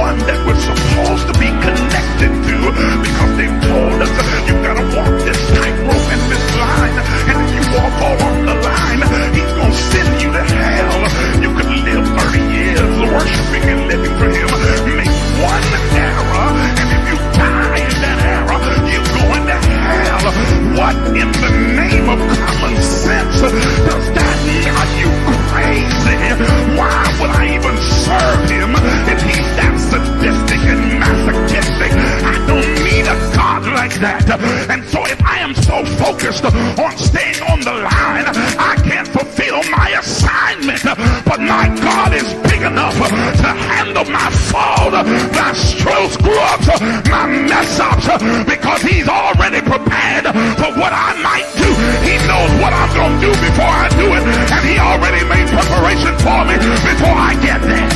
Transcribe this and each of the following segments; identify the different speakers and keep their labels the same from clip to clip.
Speaker 1: one that we're supposed to be connected to, because they've told us you gotta walk this tightrope and this line, and if you walk along the line, he's gonna send you to hell. You could live 30 years worshiping and living for him, make one error, and if you die in that error, you're going to hell. What in the name of common sense does that mean? Are you crazy? Why would I even serve him if he's that sadistic and masochistic? I don't need a God like that. And so if I am so focused on staying on the line, I can't fulfill my assignment. But my God is big enough to handle my fault, my screw-ups, my mess-ups, because he's already prepared for what I might do. He knows what I'm going to do before I do it, and he already made preparation for me before I get there.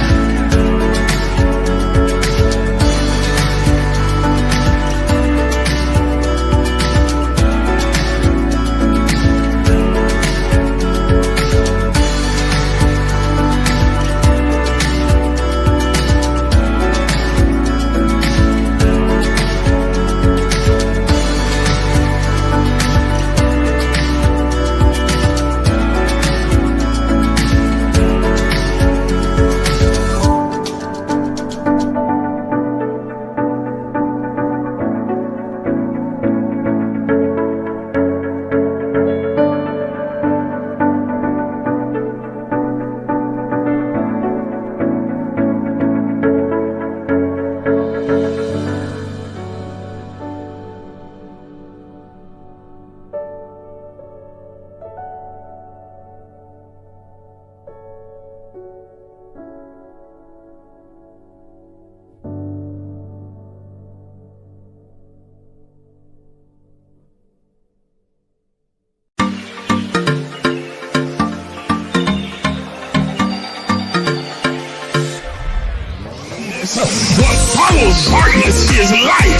Speaker 1: What follows darkness is light.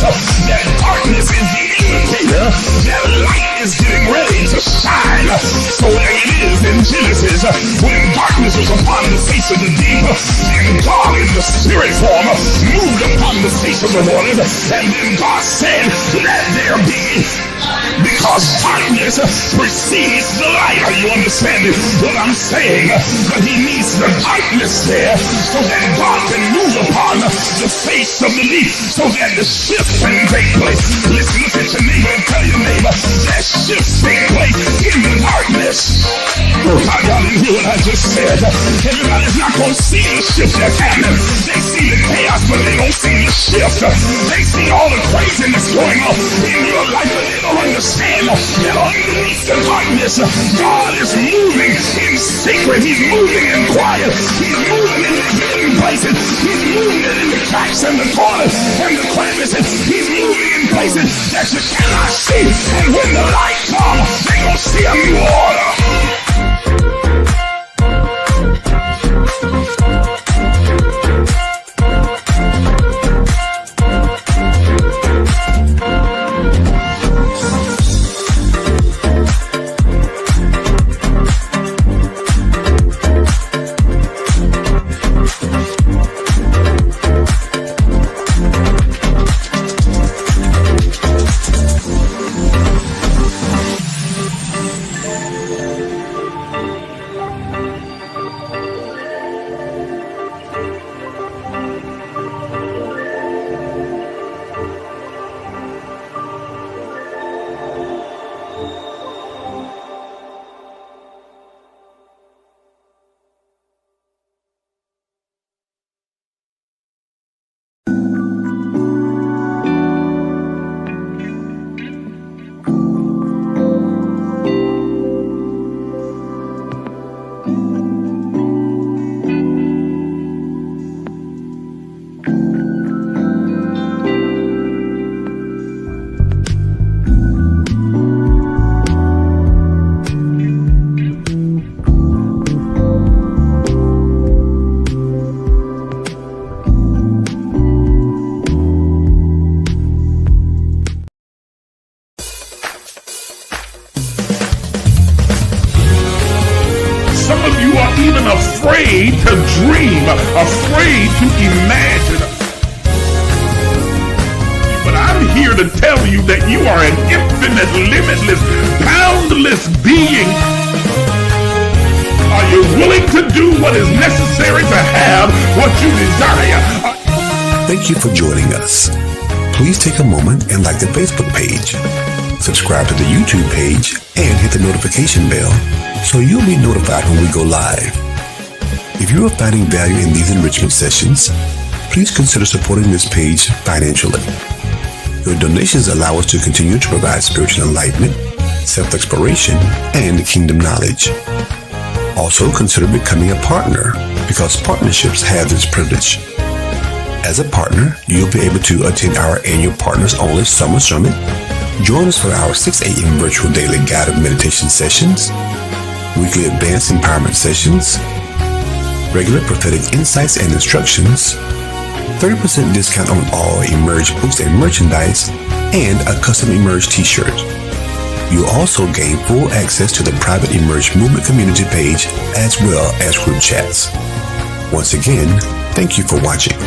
Speaker 1: That darkness is the indicator that light is getting ready to shine. So there it is in Genesis, when darkness was upon the face of the deep, and God in the spirit form moved upon the face of the waters, and then God said, let there be. Because darkness precedes the light. Are you understanding what I'm saying? But he needs the darkness there so that God can move upon the face of the deep, so that the shift can take place. Listen, look at your neighbor and tell your neighbor that shift take place in the darkness. Y'all didn't hear what I just said. Everybody's not going to see the shift that's happening. They see the chaos, but they don't see the shift. They see all the craziness going on in your life, but they don't understand that underneath the darkness, God is moving in secret. He's moving in quiet. He's moving in the hidden places. He's moving in the cracks and the corners and the crevices. He's moving in places that you cannot see. And when the light comes, they're going to see a new order. Even afraid to dream, afraid to imagine. believe that you are an infinite, limitless, boundless being? Are you willing to do what is necessary to have what you desire?
Speaker 2: Thank you for joining us. Please take a moment and like the Facebook page. Subscribe to the YouTube page and hit the notification bell so you'll be notified when we go live. If you are finding value in these enrichment sessions, please consider supporting this page financially. Your donations allow us to continue to provide spiritual enlightenment, self-exploration, and kingdom knowledge. Also, consider becoming a partner because partnerships have this privilege. As a partner, you'll be able to attend our annual Partners Only Summer Summit, join us for our 6 a.m. virtual daily guided meditation sessions, weekly advanced empowerment sessions, regular prophetic insights and instructions, 30% discount on all Emerge books and merchandise, and a custom Emerge t-shirt. You'll also gain full access to the private Emerge Movement community page as well as group chats. Once again, thank you for watching.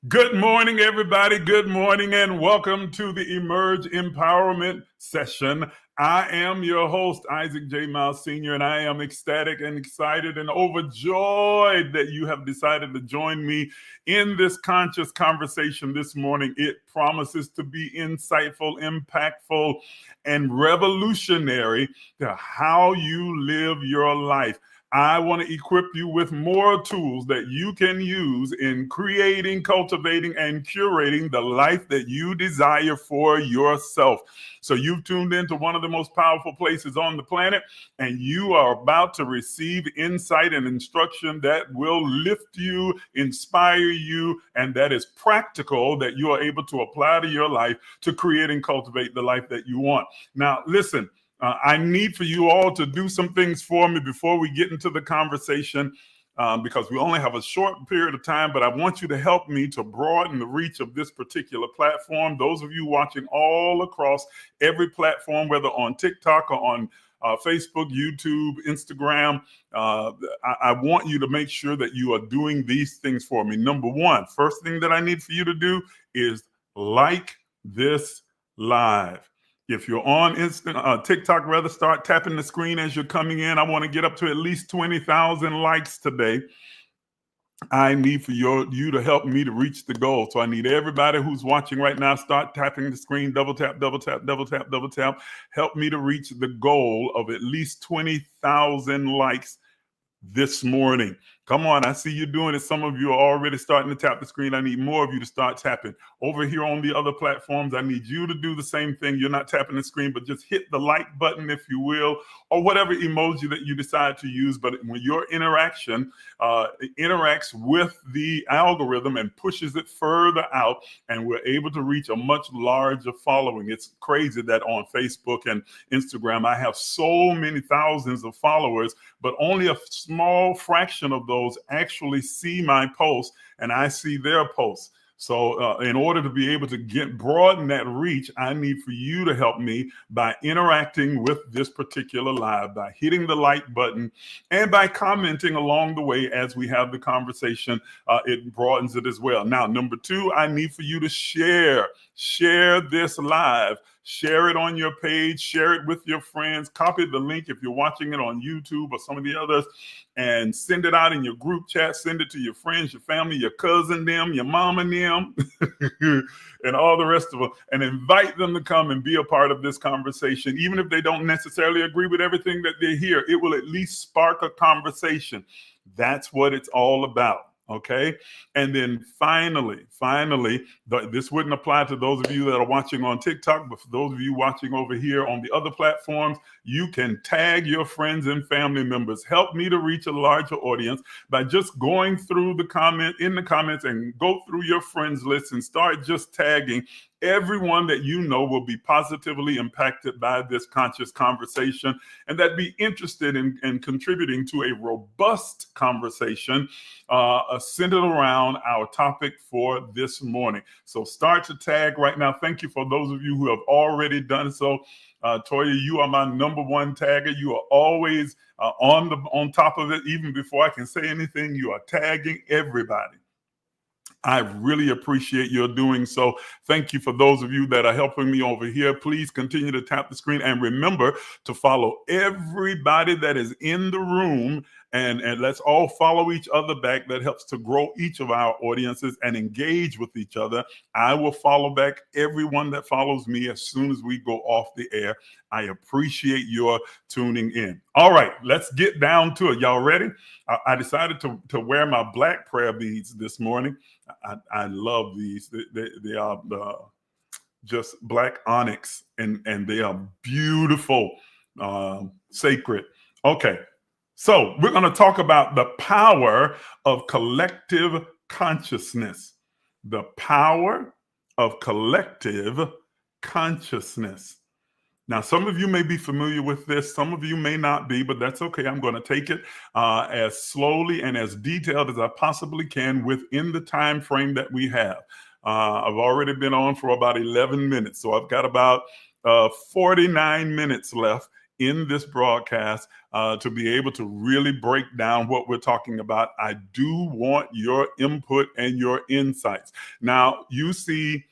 Speaker 1: Good morning, everybody. Good morning, and welcome to the Emerge Empowerment Session. I am your host, Isaac J. Miles Sr., and I am ecstatic and excited and overjoyed that you have decided to join me in this conscious conversation this morning. It promises to be insightful, impactful, and revolutionary to how you live your life. I want to equip you with more tools that you can use in creating, cultivating, and curating the life that you desire for yourself. So you've tuned into one of the most powerful places on the planet, and you are about to receive insight and instruction that will lift you, inspire you, and that is practical, that you are able to apply to your life to create and cultivate the life that you want. Now, listen. I need for you all to do some things for me before we get into the conversation because we only have a short period of time, but I want you to help me to broaden the reach of this particular platform. Those of you watching all across every platform, whether on TikTok or on Facebook, YouTube, Instagram, I want you to make sure that you are doing these things for me. Number one, first thing that I need for you to do is like this live. If you're on TikTok, start tapping the screen as you're coming in. I want to get up to at least 20,000 likes today. I need for you to help me to reach the goal. So I need everybody who's watching right now, start tapping the screen, double tap, double tap, double tap, double tap. Help me to reach the goal of at least 20,000 likes this morning. Come on, I see you doing it. Some of you are already starting to tap the screen. I need more of you to start tapping. Over here on the other platforms, I need you to do the same thing. You're not tapping the screen, but just hit the like button, if you will, or whatever emoji that you decide to use. But when your interaction interacts with the algorithm and pushes it further out, and we're able to reach a much larger following. It's crazy that on Facebook and Instagram, I have so many thousands of followers, but only a small fraction of those actually see my posts and I see their posts. So in order to be able to broaden that reach, I need for you to help me by interacting with this particular live, by hitting the like button and by commenting along the way as we have the conversation. It broadens it as well. Now, number two, I need for you to share this live. Share it on your page, share it with your friends, copy the link if you're watching it on YouTube or some of the others, and send it out in your group chat, send it to your friends, your family, your cousin, them, your mom and them, and all the rest of them, and invite them to come and be a part of this conversation. Even if they don't necessarily agree with everything that they hear, it will at least spark a conversation. That's what it's all about. Okay. And then finally, this wouldn't apply to those of you that are watching on TikTok, but for those of you watching over here on the other platforms, you can tag your friends and family members. Help me to reach a larger audience by just going through the comments and go through your friends list and start just tagging everyone that you know will be positively impacted by this conscious conversation and that be interested in contributing to a robust conversation centered around our topic for this morning. So start to tag right now. Thank you for those of you who have already done so. Toya, you are my number one tagger. You are always on top of it. Even before I can say anything, you are tagging everybody. I really appreciate your doing so. Thank you for those of you that are helping me over here. Please continue to tap the screen and remember to follow everybody that is in the room, and let's all follow each other back. That helps to grow each of our audiences and engage with each other. I will follow back everyone that follows me as soon as we go off the air. I appreciate your tuning in. All right, let's get down to it. Y'all ready? I decided to wear my black prayer beads this morning. I love these. They are just black onyx, and they are beautiful, sacred. Okay, so we're going to talk about the power of collective consciousness. The power of collective consciousness. Now, some of you may be familiar with this, some of you may not be, but that's okay. I'm going to take it as slowly and as detailed as I possibly can within the time frame that we have. I've already been on for about 11 minutes, so I've got about 49 minutes left in this broadcast to be able to really break down what we're talking about. I do want your input and your insights. Now, you see...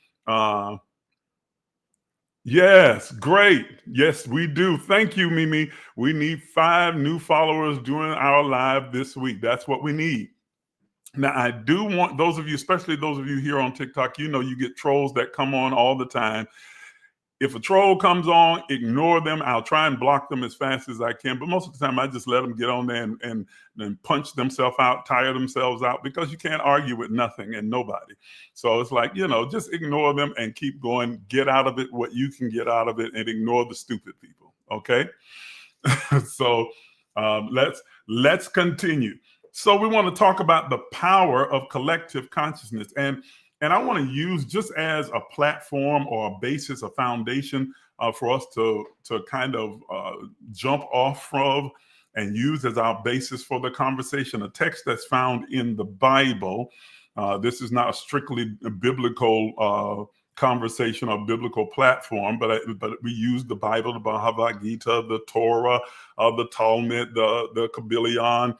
Speaker 1: Yes, great. Yes, we do. Thank you, Mimi. We need 5 new followers during our live this week. That's what we need. Now, I do want those of you, especially those of you here on TikTok, you know, you get trolls that come on all the time. If a troll comes on, ignore them. I'll try and block them as fast as I can. But most of the time, I just let them get on there and punch themselves out, tire themselves out, because you can't argue with nothing and nobody. So it's like, you know, just ignore them and keep going. Get out of it what you can get out of it and ignore the stupid people. Okay? So let's continue. So we want to talk about the power of collective consciousness. And I want to use just as a platform or a basis, a foundation for us to kind of jump off from and use as our basis for the conversation, a text that's found in the Bible. This is not a strictly biblical conversation or biblical platform, but we use the Bible, the Bhagavad Gita, the Torah, the Talmud, the Kabbalion,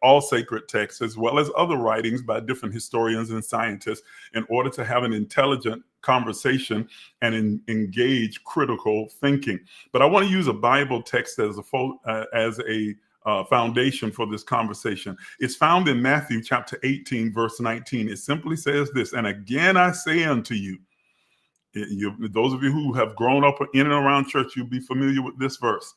Speaker 1: all sacred texts, as well as other writings by different historians and scientists, in order to have an intelligent conversation and engage critical thinking. But I want to use a Bible text as a foundation for this conversation. It's found in Matthew chapter 18, verse 19. It simply says this: "And again I say unto you," those of you who have grown up in and around church, you'll be familiar with this verse.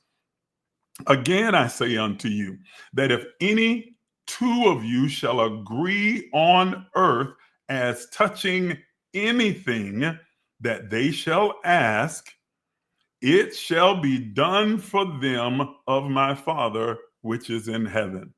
Speaker 1: "Again I say unto you, that if any 2 of you shall agree on earth as touching anything that they shall ask, it shall be done for them of my Father which is in heaven."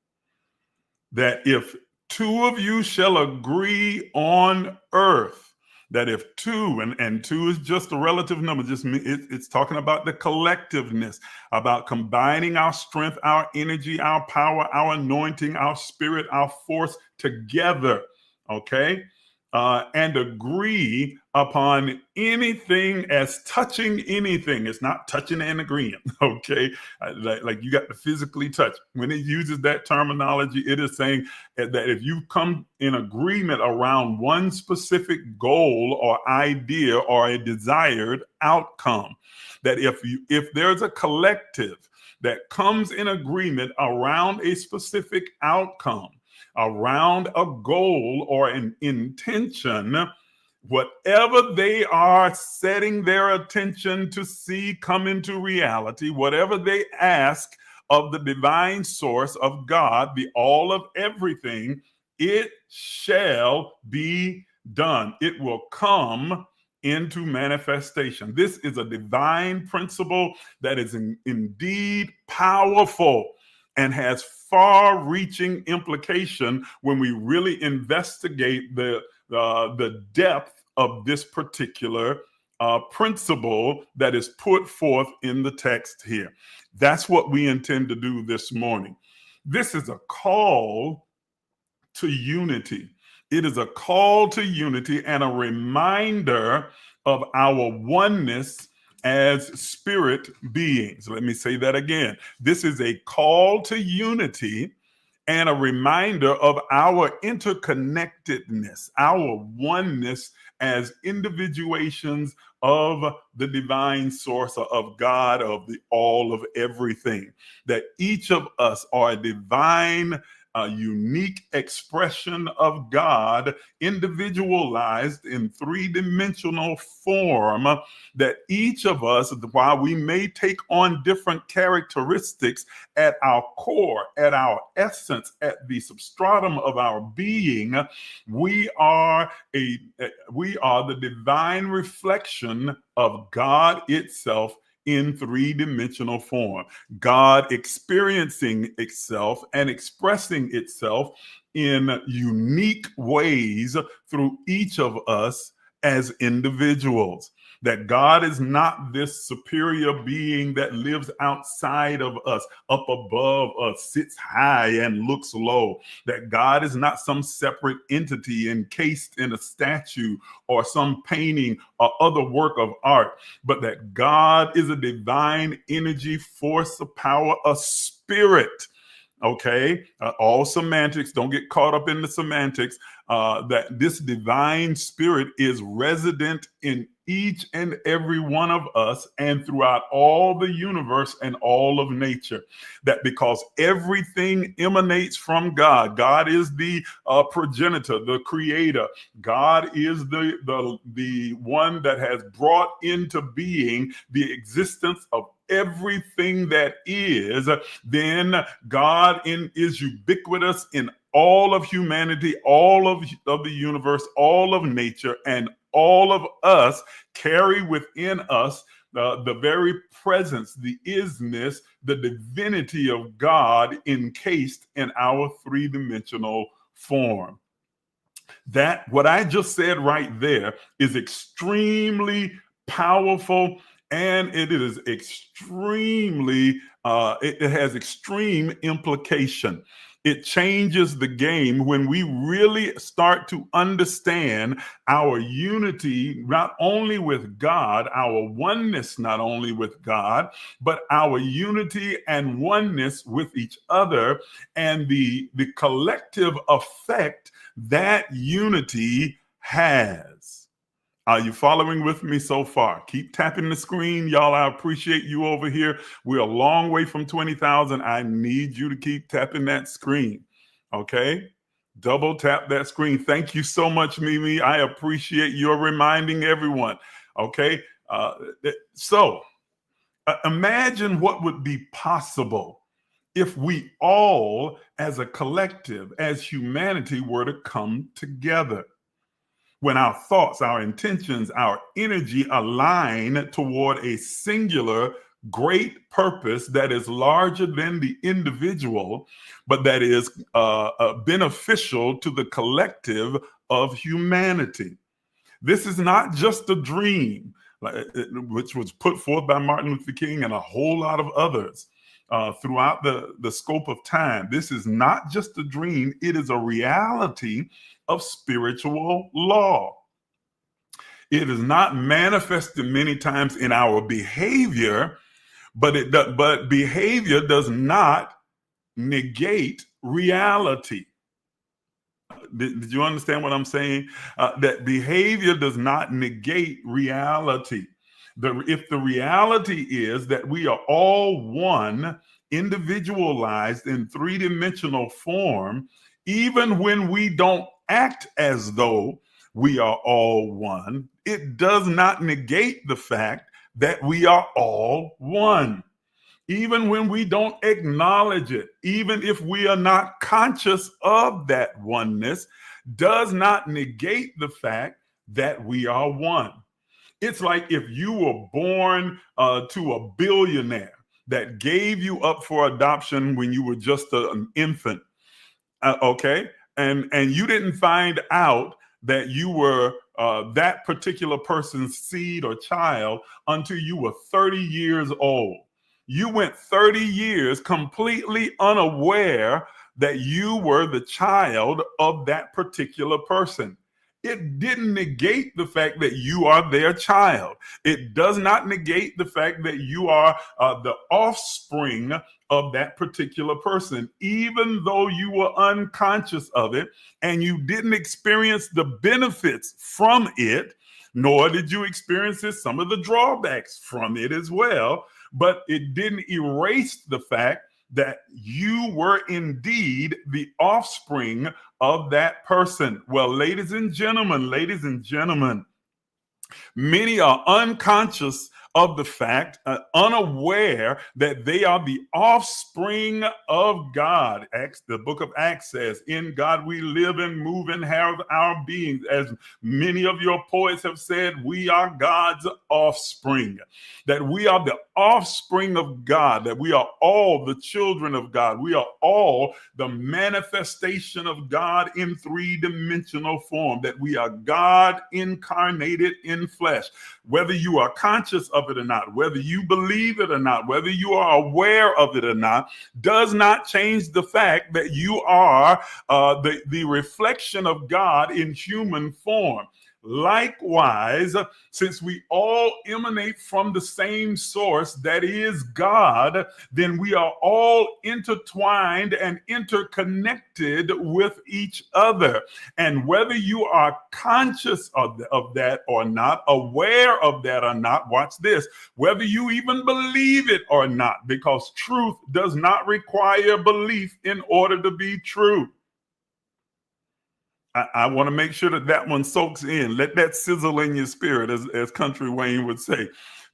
Speaker 1: That if 2 of you shall agree on earth, that if 2, and 2 is just a relative number, it's talking about the collectiveness, about combining our strength, our energy, our power, our anointing, our spirit, our force together, okay? And agree upon anything as touching anything. It's not touching and agreeing, okay? Like you got to physically touch. When it uses that terminology, it is saying that if you come in agreement around one specific goal or idea or a desired outcome, that if there's a collective that comes in agreement around a specific outcome, around a goal or an intention, whatever they are setting their attention to see come into reality, whatever they ask of the divine source of God, the all of everything, it shall be done. It will come into manifestation. This is a divine principle that is indeed powerful and has far-reaching implication when we really investigate the depth of this particular principle that is put forth in the text here. That's what we intend to do this morning. This is a call to unity. It is a call to unity and a reminder of our oneness as spirit beings. Let me say that again. This is a call to unity and a reminder of our interconnectedness, our oneness as individuations of the divine source of God, of the all of everything, that each of us are a divine, unique expression of God, individualized in three-dimensional form, that each of us, while we may take on different characteristics, at our core, at our essence, at the substratum of our being, we are the divine reflection of God itself in three-dimensional form. God experiencing itself and expressing itself in unique ways through each of us as individuals. That God is not this superior being that lives outside of us, up above us, sits high and looks low. That God is not some separate entity encased in a statue or some painting or other work of art, but that God is a divine energy, force of power, a spirit. Okay, all semantics, don't get caught up in the semantics. That this divine spirit is resident in each and every one of us and throughout all the universe and all of nature. That because everything emanates from God. God is the progenitor, the creator. God is the one that has brought into being the existence of everything that is. Then God is ubiquitous in all of humanity, all of the universe, all of nature, and all of us carry within us the very presence, the isness, the divinity of God encased in our three-dimensional form. That, what I just said right there, is extremely powerful, and it is extremely, it has extreme implication. It changes the game when we really start to understand our unity, not only with God, our oneness, not only with God, but our unity and oneness with each other, and the collective effect that unity has. Are you following with me so far? Keep tapping the screen, y'all. I appreciate you over here. We're a long way from 20,000. I need you to keep tapping that screen. Okay? Double tap that screen. Thank you so much, Mimi. I appreciate your reminding everyone. Okay? So imagine what would be possible if we all, as a collective, as humanity, were to come together. When our thoughts, our intentions, our energy align toward a singular great purpose that is larger than the individual, but that is beneficial to the collective of humanity. This is not just a dream, which was put forth by Martin Luther King and a whole lot of others throughout the scope of time. This is not just a dream, it is a reality of spiritual law. It is not manifested many times in our behavior, but behavior does not negate reality. Did you understand what I'm saying? That behavior does not negate reality. If the reality is that we are all one, individualized in three-dimensional form, even when we don't act as though we are all one, it does not negate the fact that we are all one. Even when we don't acknowledge it, even if we are not conscious of that oneness, does not negate the fact that we are one. It's like if you were born to a billionaire that gave you up for adoption when you were just an infant, okay? And you didn't find out that you were that particular person's seed or child until you were 30 years old. You went 30 years completely unaware that you were the child of that particular person. it didn't negate the fact that you are their child. It does not negate the fact that you are the offspring of that particular person, even though you were unconscious of it and you didn't experience the benefits from it, nor did you experience some of the drawbacks from it as well. But it didn't erase the fact that you were indeed the offspring of that person. Well, ladies and gentlemen, many are unconscious of the fact, unaware that they are the offspring of God. The book of Acts says, in God we live and move and have our being. As many of your poets have said, we are God's offspring. That we are the offspring of God, that we are all the children of God. We are all the manifestation of God in three-dimensional form, that we are God incarnated in flesh. Whether you are conscious of it or not, whether you believe it or not, whether you are aware of it or not, does not change the fact that you are the reflection of God in human form. Likewise, since we all emanate from the same source, that is God, then we are all intertwined and interconnected with each other. And whether you are conscious of that or not, aware of that or not, watch this, whether you even believe it or not, because truth does not require belief in order to be true. I want to make sure that one soaks in. Let that sizzle in your spirit, as Country Wayne would say.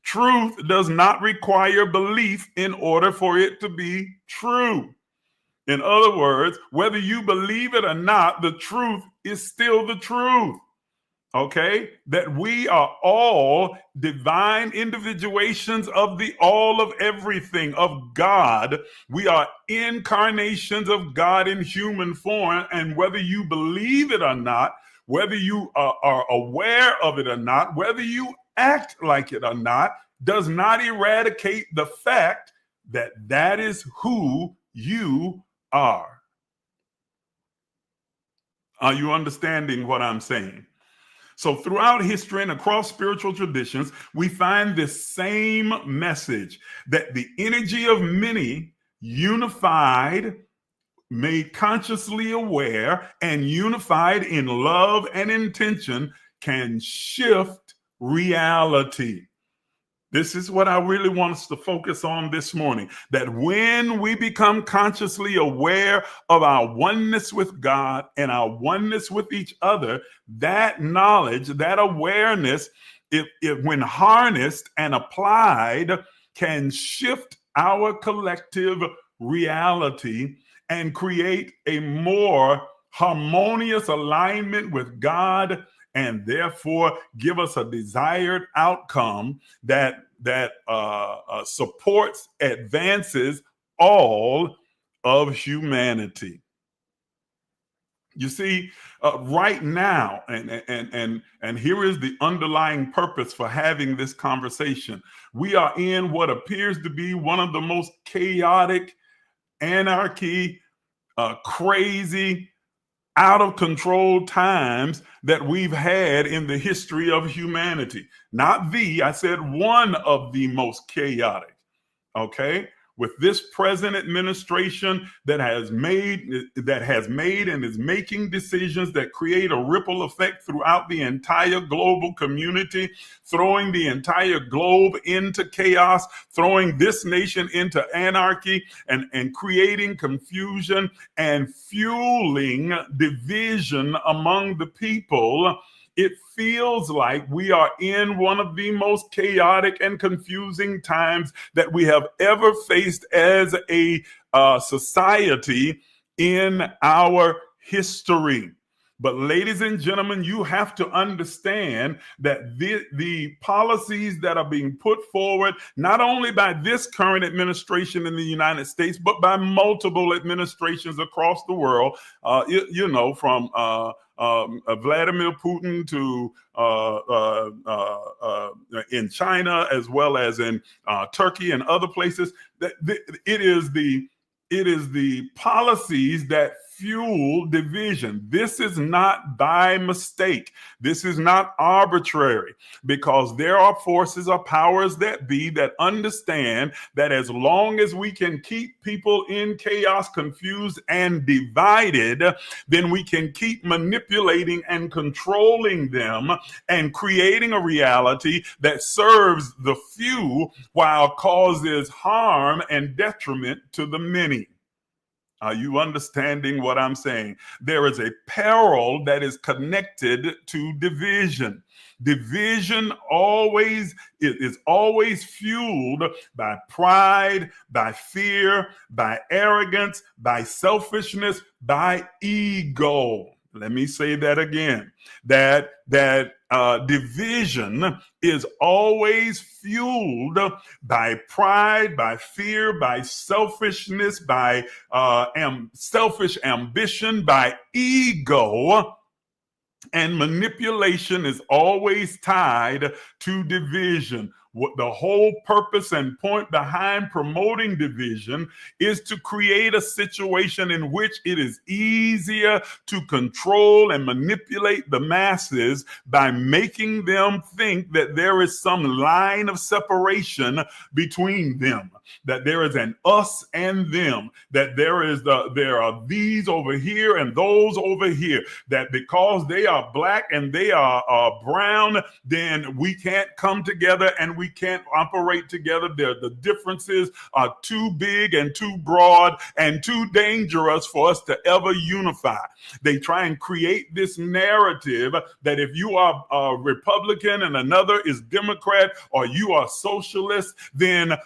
Speaker 1: Truth does not require belief in order for it to be true. In other words, whether you believe it or not, the truth is still the truth. Okay, that we are all divine individuations of the all of everything of God. We are incarnations of God in human form. And whether you believe it or not, whether you are aware of it or not, whether you act like it or not, does not eradicate the fact that that is who you are. Are you understanding what I'm saying? So throughout history and across spiritual traditions, we find this same message that the energy of many unified, made consciously aware, and unified in love and intention can shift reality. This is what I really want us to focus on this morning, that when we become consciously aware of our oneness with God and our oneness with each other, that knowledge, that awareness, if when harnessed and applied, can shift our collective reality and create a more harmonious alignment with God, and therefore give us a desired outcome that supports, advances all of humanity. You see, right now, and here is the underlying purpose for having this conversation. We are in what appears to be one of the most chaotic, anarchy, crazy, out of control times that we've had in the history of humanity. I said one of the most chaotic. Okay? With this present administration that has made and is making decisions that create a ripple effect throughout the entire global community, throwing the entire globe into chaos, throwing this nation into anarchy, and creating confusion and fueling division among the people. It feels like we are in one of the most chaotic and confusing times that we have ever faced as a society in our history. But ladies and gentlemen, you have to understand that the policies that are being put forward, not only by this current administration in the United States, but by multiple administrations across the world, from Vladimir Putin to in China, as well as in Turkey and other places, it is the policies that fuel division. This is not by mistake. This is not arbitrary, because there are forces or powers that be that understand that as long as we can keep people in chaos, confused, and divided, then we can keep manipulating and controlling them and creating a reality that serves the few while causes harm and detriment to the many. Are you understanding what I'm saying? There is a peril that is connected to division. Division is always fueled by pride, by fear, by arrogance, by selfishness, by ego. Let me say that again. That division is always fueled by pride, by fear, by selfishness, by selfish ambition, by ego. And manipulation is always tied to division. What the whole purpose and point behind promoting division is to create a situation in which it is easier to control and manipulate the masses by making them think that there is some line of separation between them, that there is an us and them, that there are these over here and those over here, that because they are black and they are brown, then we can't come together and we can't operate together. The differences are too big and too broad and too dangerous for us to ever unify. They try and create this narrative that if you are a Republican and another is Democrat, or you are socialist, then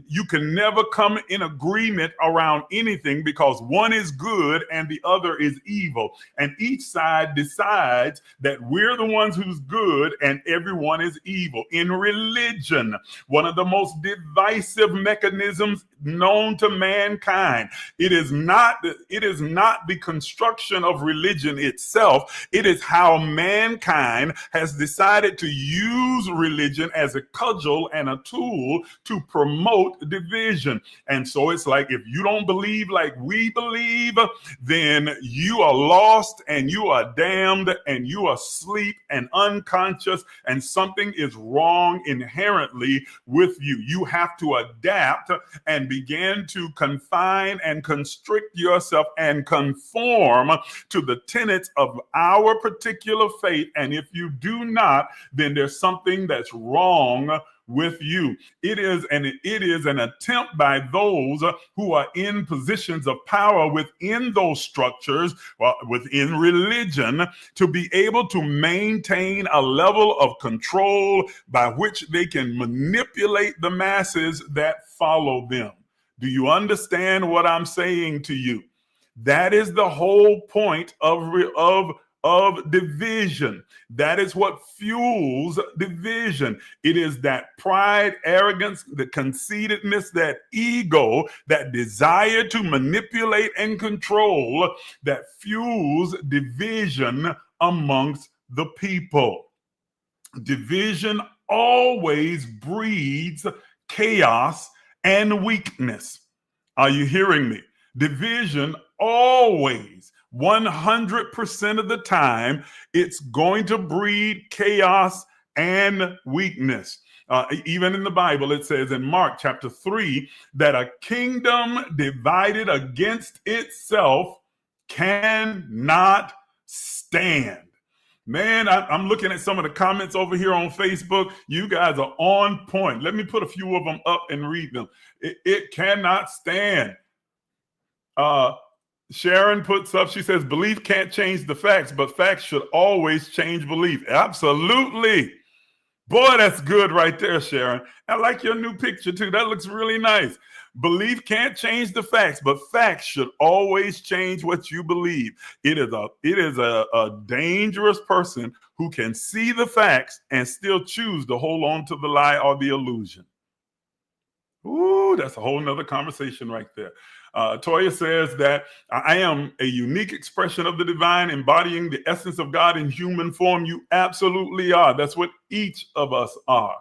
Speaker 1: you can never come in agreement around anything, because one is good and the other is evil. And each side decides that we're the ones who's good and everyone is evil. In religion, one of the most divisive mechanisms known to mankind, it is not the construction of religion itself. It is how mankind has decided to use religion as a cudgel and a tool to promote division. And so it's like, if you don't believe like we believe, then you are lost and you are damned and you are asleep and unconscious, and something is wrong inherently with you. You have to adapt and begin to confine and constrict yourself and conform to the tenets of our particular faith. And if you do not, then there's something that's wrong with you. It is an attempt by those who are in positions of power within those structures, within religion, to be able to maintain a level of control by which they can manipulate the masses that follow them. Do you understand what I'm saying to you? That is the whole point of division. That is what fuels division. It is that pride, arrogance, the conceitedness, that ego, that desire to manipulate and control that fuels division amongst the people. Division always breeds chaos and weakness. Are you hearing me? Division always, 100% of the time, it's going to breed chaos and weakness. Even in the Bible, it says in Mark chapter 3 that a kingdom divided against itself cannot stand. Man, I'm looking at some of the comments over here on Facebook. You guys are on point. Let me put a few of them up and read them. It cannot stand. Sharon puts up, she says, belief can't change the facts, but facts should always change belief. Absolutely. Boy, that's good right there, Sharon. I like your new picture too. That looks really nice. Belief can't change the facts, but facts should always change what you believe. It is a dangerous person who can see the facts and still choose to hold on to the lie or the illusion. Ooh, that's a whole nother conversation right there. Toya says that I am a unique expression of the divine, embodying the essence of God in human form. You absolutely are. That's what each of us are.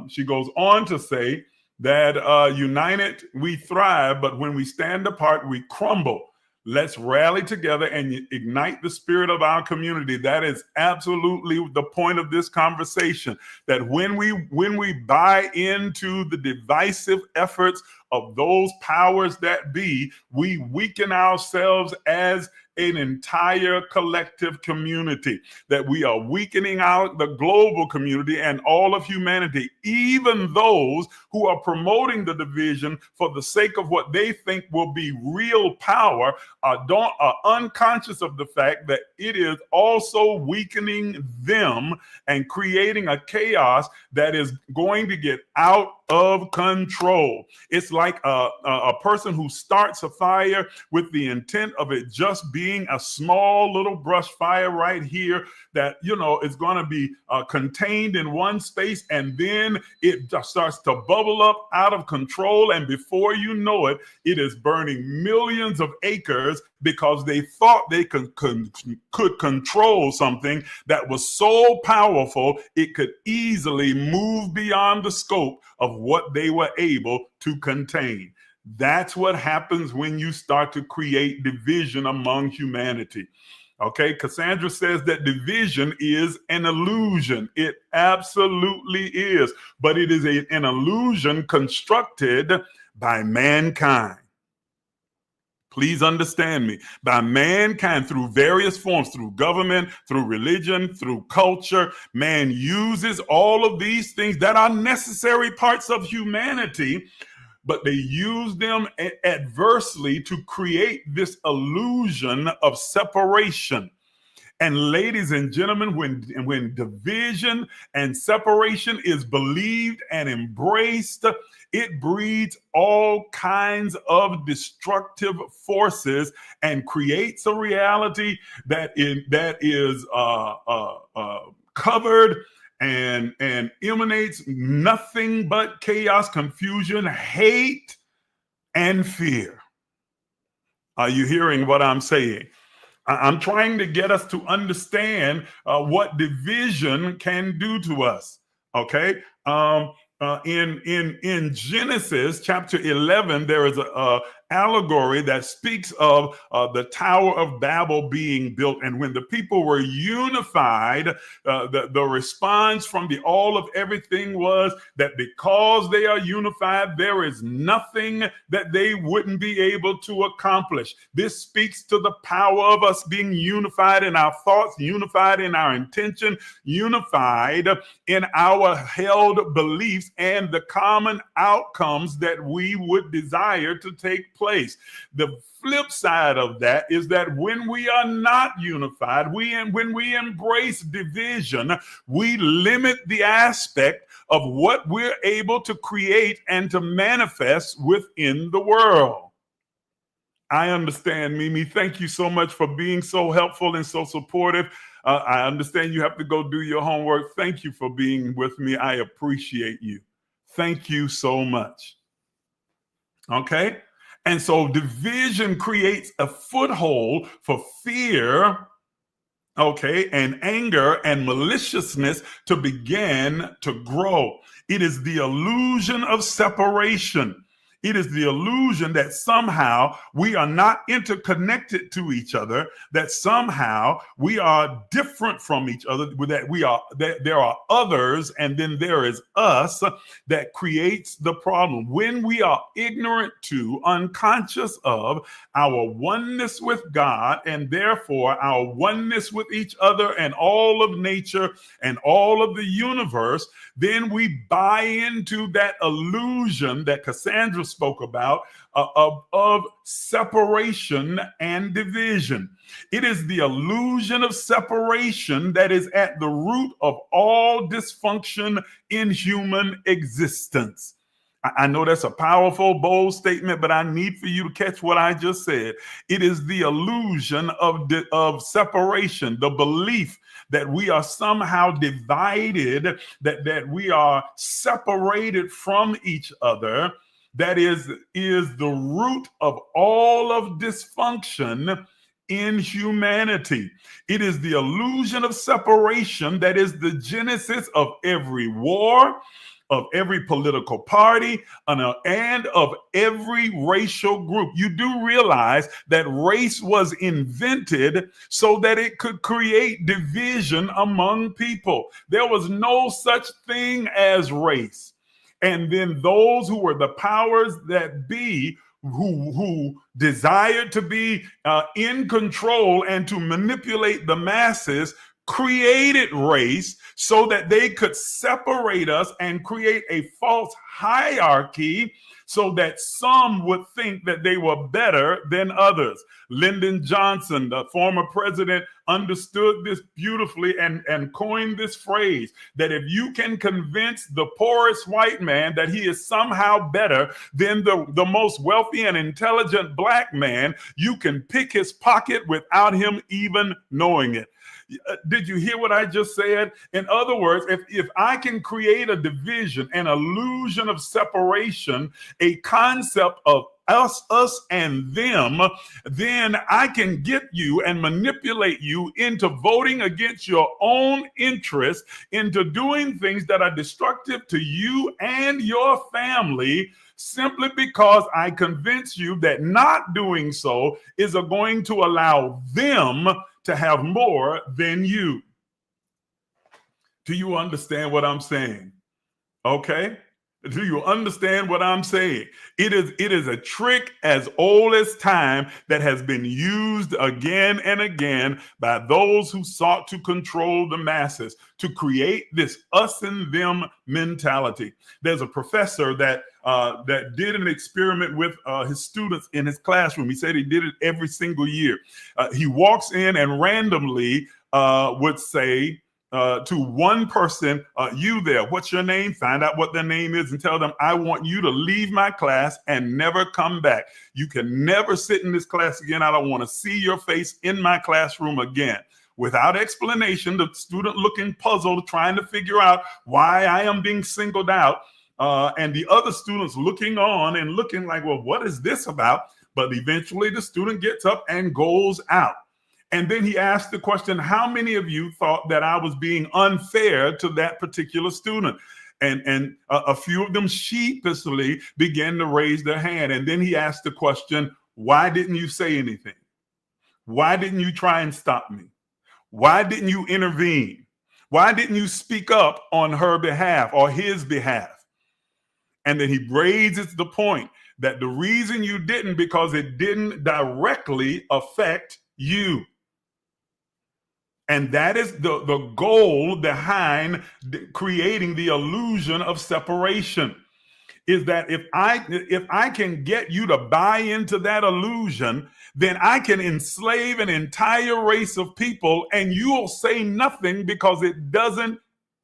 Speaker 1: She goes on to say that united we thrive, but when we stand apart, we crumble. Let's rally together and ignite the spirit of our community. That is absolutely the point of this conversation. That when we buy into the divisive efforts of those powers that be, we weaken ourselves as an entire collective community, that we are weakening out the global community and all of humanity, even those who are promoting the division for the sake of what they think will be real power are unconscious of the fact that it is also weakening them and creating a chaos that is going to get out of control. It's like a person who starts a fire with the intent of it just being a small little brush fire right here that, is going to be contained in one space, and then it just starts to bubble up out of control. And before you know it, it is burning millions of acres because they thought they could control something that was so powerful it could easily move beyond the scope of what they were able to contain. That's what happens when you start to create division among humanity. Okay, Cassandra says that division is an illusion. It absolutely is, but it is an illusion constructed by mankind. Please understand me. By mankind, through various forms, through government, through religion, through culture, man uses all of these things that are necessary parts of humanity, but they use them adversely to create this illusion of separation. And ladies and gentlemen, when division and separation is believed and embraced, it breeds all kinds of destructive forces and creates a reality that is covered and emanates nothing but chaos, confusion, hate, and fear. Are you hearing what I'm saying? I'm trying to get us to understand what division can do to us. Okay. In Genesis chapter 11, there is a allegory that speaks of the Tower of Babel being built. And when the people were unified, the response from the all of everything was that because they are unified, there is nothing that they wouldn't be able to accomplish. This speaks to the power of us being unified in our thoughts, unified in our intention, unified in our held beliefs and the common outcomes that we would desire to take place. The flip side of that is that when we are not unified, when we embrace division, we limit the aspect of what we're able to create and to manifest within the world. I understand, Mimi. Thank you so much for being so helpful and so supportive. I understand you have to go do your homework. Thank you for being with me. I appreciate you. Thank you so much. Okay? And so division creates a foothold for fear, okay, and anger and maliciousness to begin to grow. It is the illusion of separation. It is the illusion that somehow we are not interconnected to each other, that somehow we are different from each other, that there are others and then there is us, that creates the problem. When we are ignorant to, unconscious of our oneness with God and therefore our oneness with each other and all of nature and all of the universe, then we buy into that illusion that Cassandra spoke about of separation and division. It is the illusion of separation that is at the root of all dysfunction in human existence. I know that's a powerful, bold statement, but I need for you to catch what I just said. It is the illusion of separation, the belief that we are somehow divided, that we are separated from each other, that is the root of all of dysfunction in humanity. It is the illusion of separation that is the genesis of every war, of every political party, and of every racial group. You do realize that race was invented so that it could create division among people. There was no such thing as race. And then those who were the powers that be, who desired to be in control and to manipulate the masses, created race so that they could separate us and create a false hierarchy so that some would think that they were better than others. Lyndon Johnson, the former president, understood this beautifully and coined this phrase that if you can convince the poorest white man that he is somehow better than the most wealthy and intelligent black man, you can pick his pocket without him even knowing it. Did you hear what I just said? In other words, if I can create a division, an illusion of separation, a concept of us and them, then I can get you and manipulate you into voting against your own interests, into doing things that are destructive to you and your family, simply because I convince you that not doing so is going to allow them to have more than you. Do you understand what I'm saying? Okay? Do you understand what I'm saying? It is a trick as old as time that has been used again and again by those who sought to control the masses, to create this us and them mentality. There's a professor that did an experiment with his students in his classroom. He said he did it every single year. He walks in and randomly would say, to one person, you there, what's your name? Find out what their name is and tell them, I want you to leave my class and never come back. You can never sit in this class again. I don't want to see your face in my classroom again. Without explanation, the student looking puzzled, trying to figure out why I am being singled out. And the other students looking on and looking like, well, what is this about? But eventually the student gets up and goes out. And then he asked the question, how many of you thought that I was being unfair to that particular student? And a few of them sheepishly began to raise their hand. And then he asked the question, why didn't you say anything? Why didn't you try and stop me? Why didn't you intervene? Why didn't you speak up on her behalf or his behalf? And then he raises the point that the reason you didn't, because it didn't directly affect you. And that is the goal behind creating the illusion of separation, is that if I can get you to buy into that illusion, then I can enslave an entire race of people and you'll say nothing because it doesn't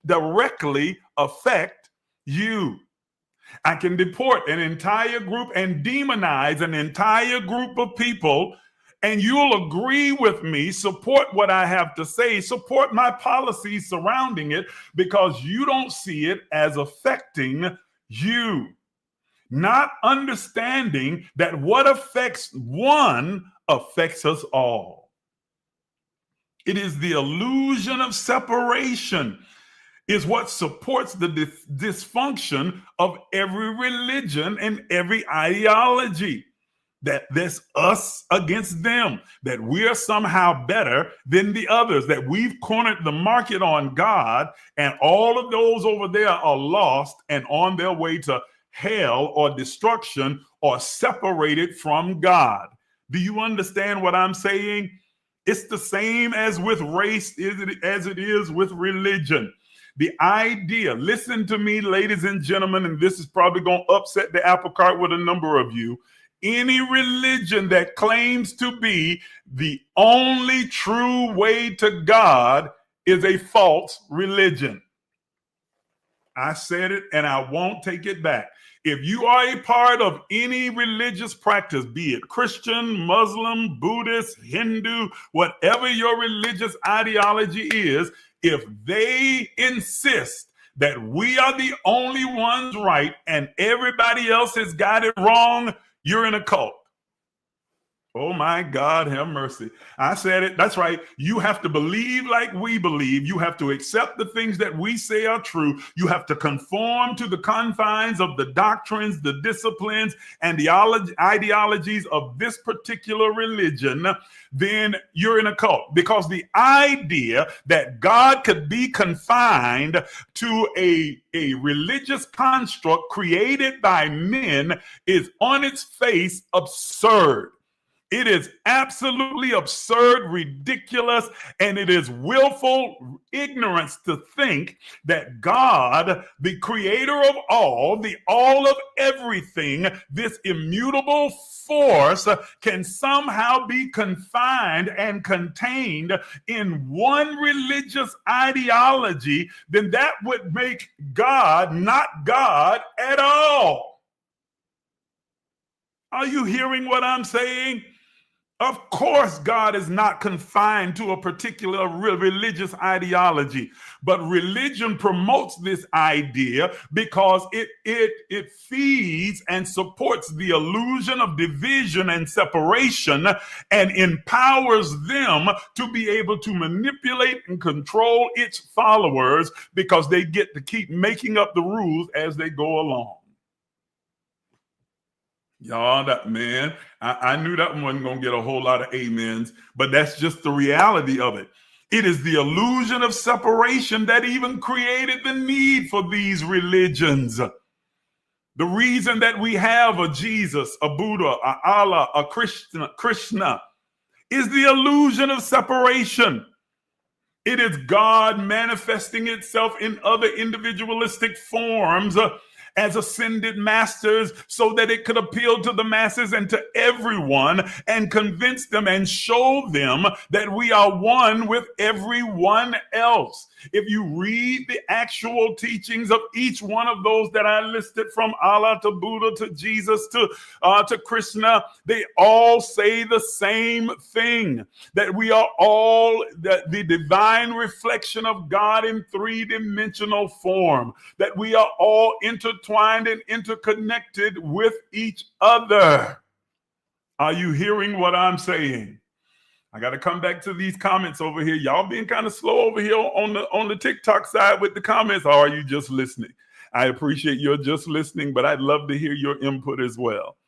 Speaker 1: directly affect you. I can deport an entire group and demonize an entire group of people, and you'll agree with me, support what I have to say, support my policies surrounding it, because you don't see it as affecting you. Not understanding that what affects one affects us all. It is the illusion of separation is what supports the dysfunction of every religion and every ideology. That there's us against them, that we're somehow better than the others, that we've cornered the market on God, and all of those over there are lost and on their way to hell or destruction or separated from God. Do you understand what I'm saying? It's the same as with race as it is with religion. The idea, listen to me, ladies and gentlemen, and this is probably going to upset the apple cart with a number of you. Any religion that claims to be the only true way to God is a false religion. I said it and I won't take it back. If you are a part of any religious practice, be it Christian, Muslim, Buddhist, Hindu, whatever your religious ideology is, if they insist that we are the only ones right and everybody else has got it wrong, you're in a cult. Oh my God, have mercy. I said it. That's right. You have to believe like we believe. You have to accept the things that we say are true. You have to conform to the confines of the doctrines, the disciplines, and the ideologies of this particular religion. Then you're in a cult, because the idea that God could be confined to a religious construct created by men is on its face absurd. It is absolutely absurd, ridiculous, and it is willful ignorance to think that God, the creator of all, the all of everything, this immutable force, can somehow be confined and contained in one religious ideology. Then that would make God not God at all. Are you hearing what I'm saying? Of course, God is not confined to a particular religious ideology, but religion promotes this idea because it feeds and supports the illusion of division and separation, and empowers them to be able to manipulate and control its followers, because they get to keep making up the rules as they go along. Y'all, that man, I knew that one wasn't going to get a whole lot of amens, but that's just the reality of it. It is the illusion of separation that even created the need for these religions. The reason that we have a Jesus, a Buddha, a Allah, a Krishna is the illusion of separation. It is God manifesting itself in other individualistic forms as ascended masters, so that it could appeal to the masses and to everyone and convince them and show them that we are one with everyone else. If you read the actual teachings of each one of those that I listed, from Allah to Buddha to Jesus to Krishna, they all say the same thing, that we are all the divine reflection of God in three-dimensional form, that we are all intertwined and interconnected with each other. Are you hearing what I'm saying? I got to come back to these comments over here. Y'all being kind of slow over here on the TikTok side with the comments. Or are you just listening? I appreciate your just listening, but I'd love to hear your input as well.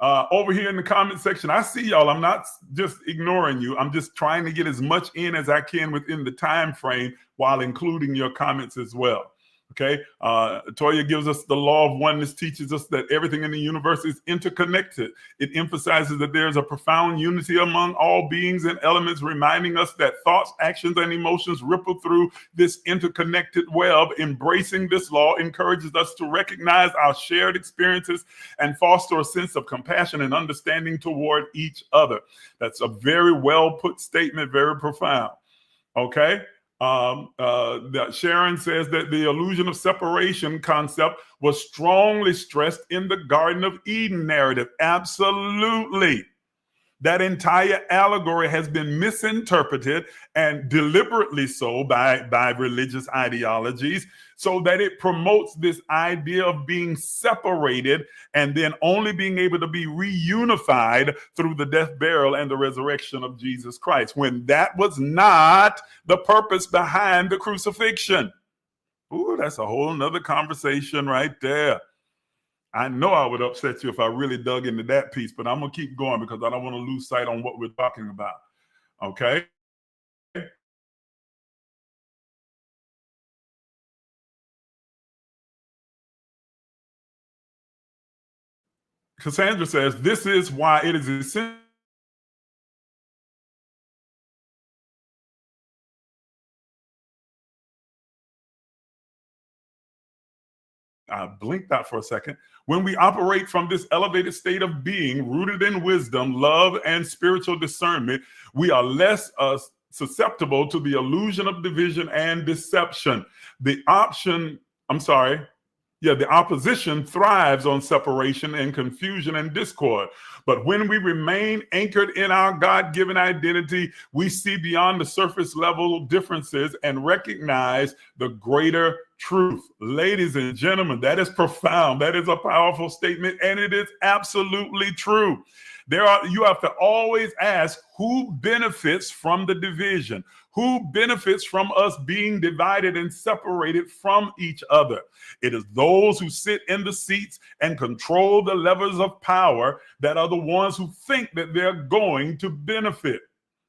Speaker 1: Over here in the comment section, I see y'all. I'm not just ignoring you. I'm just trying to get as much in as I can within the time frame, while including your comments as well. Okay. Toya gives us the law of oneness, teaches us that everything in the universe is interconnected. It emphasizes that there is a profound unity among all beings and elements, reminding us that thoughts, actions, and emotions ripple through this interconnected web. Embracing this law encourages us to recognize our shared experiences and foster a sense of compassion and understanding toward each other. That's a very well put statement, very profound. Okay. Sharon says that the illusion of separation concept was strongly stressed in the Garden of Eden narrative. Absolutely. That entire allegory has been misinterpreted, and deliberately so, by religious ideologies, so that it promotes this idea of being separated and then only being able to be reunified through the death, burial, and the resurrection of Jesus Christ, when that was not the purpose behind the crucifixion. Ooh, that's a whole nother conversation right there. I know I would upset you if I really dug into that piece, but I'm going to keep going because I don't want to lose sight on what we're talking about. Okay? Cassandra says, this is why it is essential. I blinked out for a second. When we operate from this elevated state of being, rooted in wisdom, love, and spiritual discernment, we are less susceptible to the illusion of division and deception. The opposition thrives on separation and confusion and discord. But when we remain anchored in our God-given identity, we see beyond the surface level differences and recognize the greater truth. Ladies and gentlemen, that is profound. That is a powerful statement, and it is absolutely true. You have to always ask who benefits from the division, who benefits from us being divided and separated from each other. It is those who sit in the seats and control the levers of power that are the ones who think that they're going to benefit.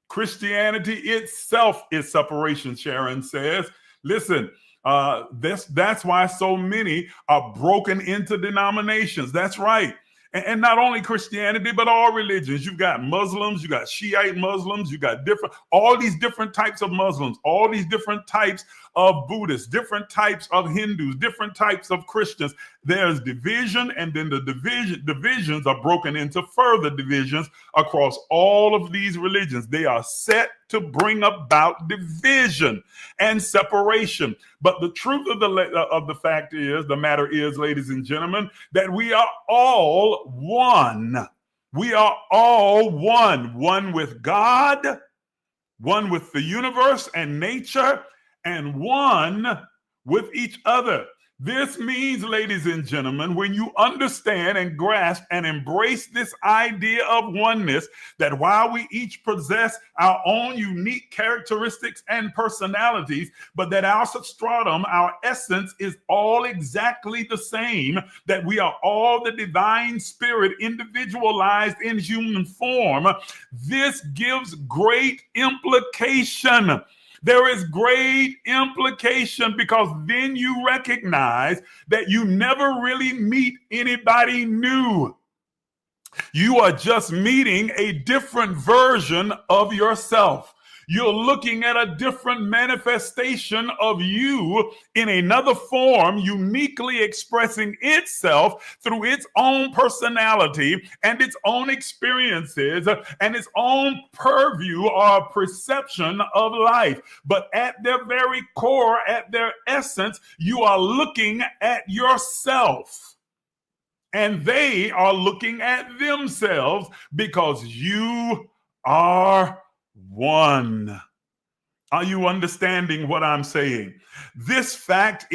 Speaker 1: Christianity itself is separation, Sharon says. Listen, that's why so many are broken into denominations. That's right. And not only Christianity, but all religions. You've got Muslims, you got Shiite Muslims, you got all these different types of Muslims, all these different types of Buddhists, different types of Hindus, different types of Christians. There's division, and then the divisions are broken into further divisions across all of these religions. They are set to bring about division and separation. But the truth of the matter is, ladies and gentlemen, that we are all one. We are all one with God, one with the universe and nature, and one with each other. This means, ladies and gentlemen, when you understand and grasp and embrace this idea of oneness, that while we each possess our own unique characteristics and personalities, but that our substratum, our essence, is all exactly the same, that we are all the divine spirit individualized in human form, this gives great implication. There is great implication, because then you recognize that you never really meet anybody new. You are just meeting a different version of yourself. You're looking at a different manifestation of you in another form, uniquely expressing itself through its own personality and its own experiences and its own purview or perception of life. But at their very core, at their essence, you are looking at yourself. And they are looking at themselves, because you are one. Are you understanding what I'm saying? This fact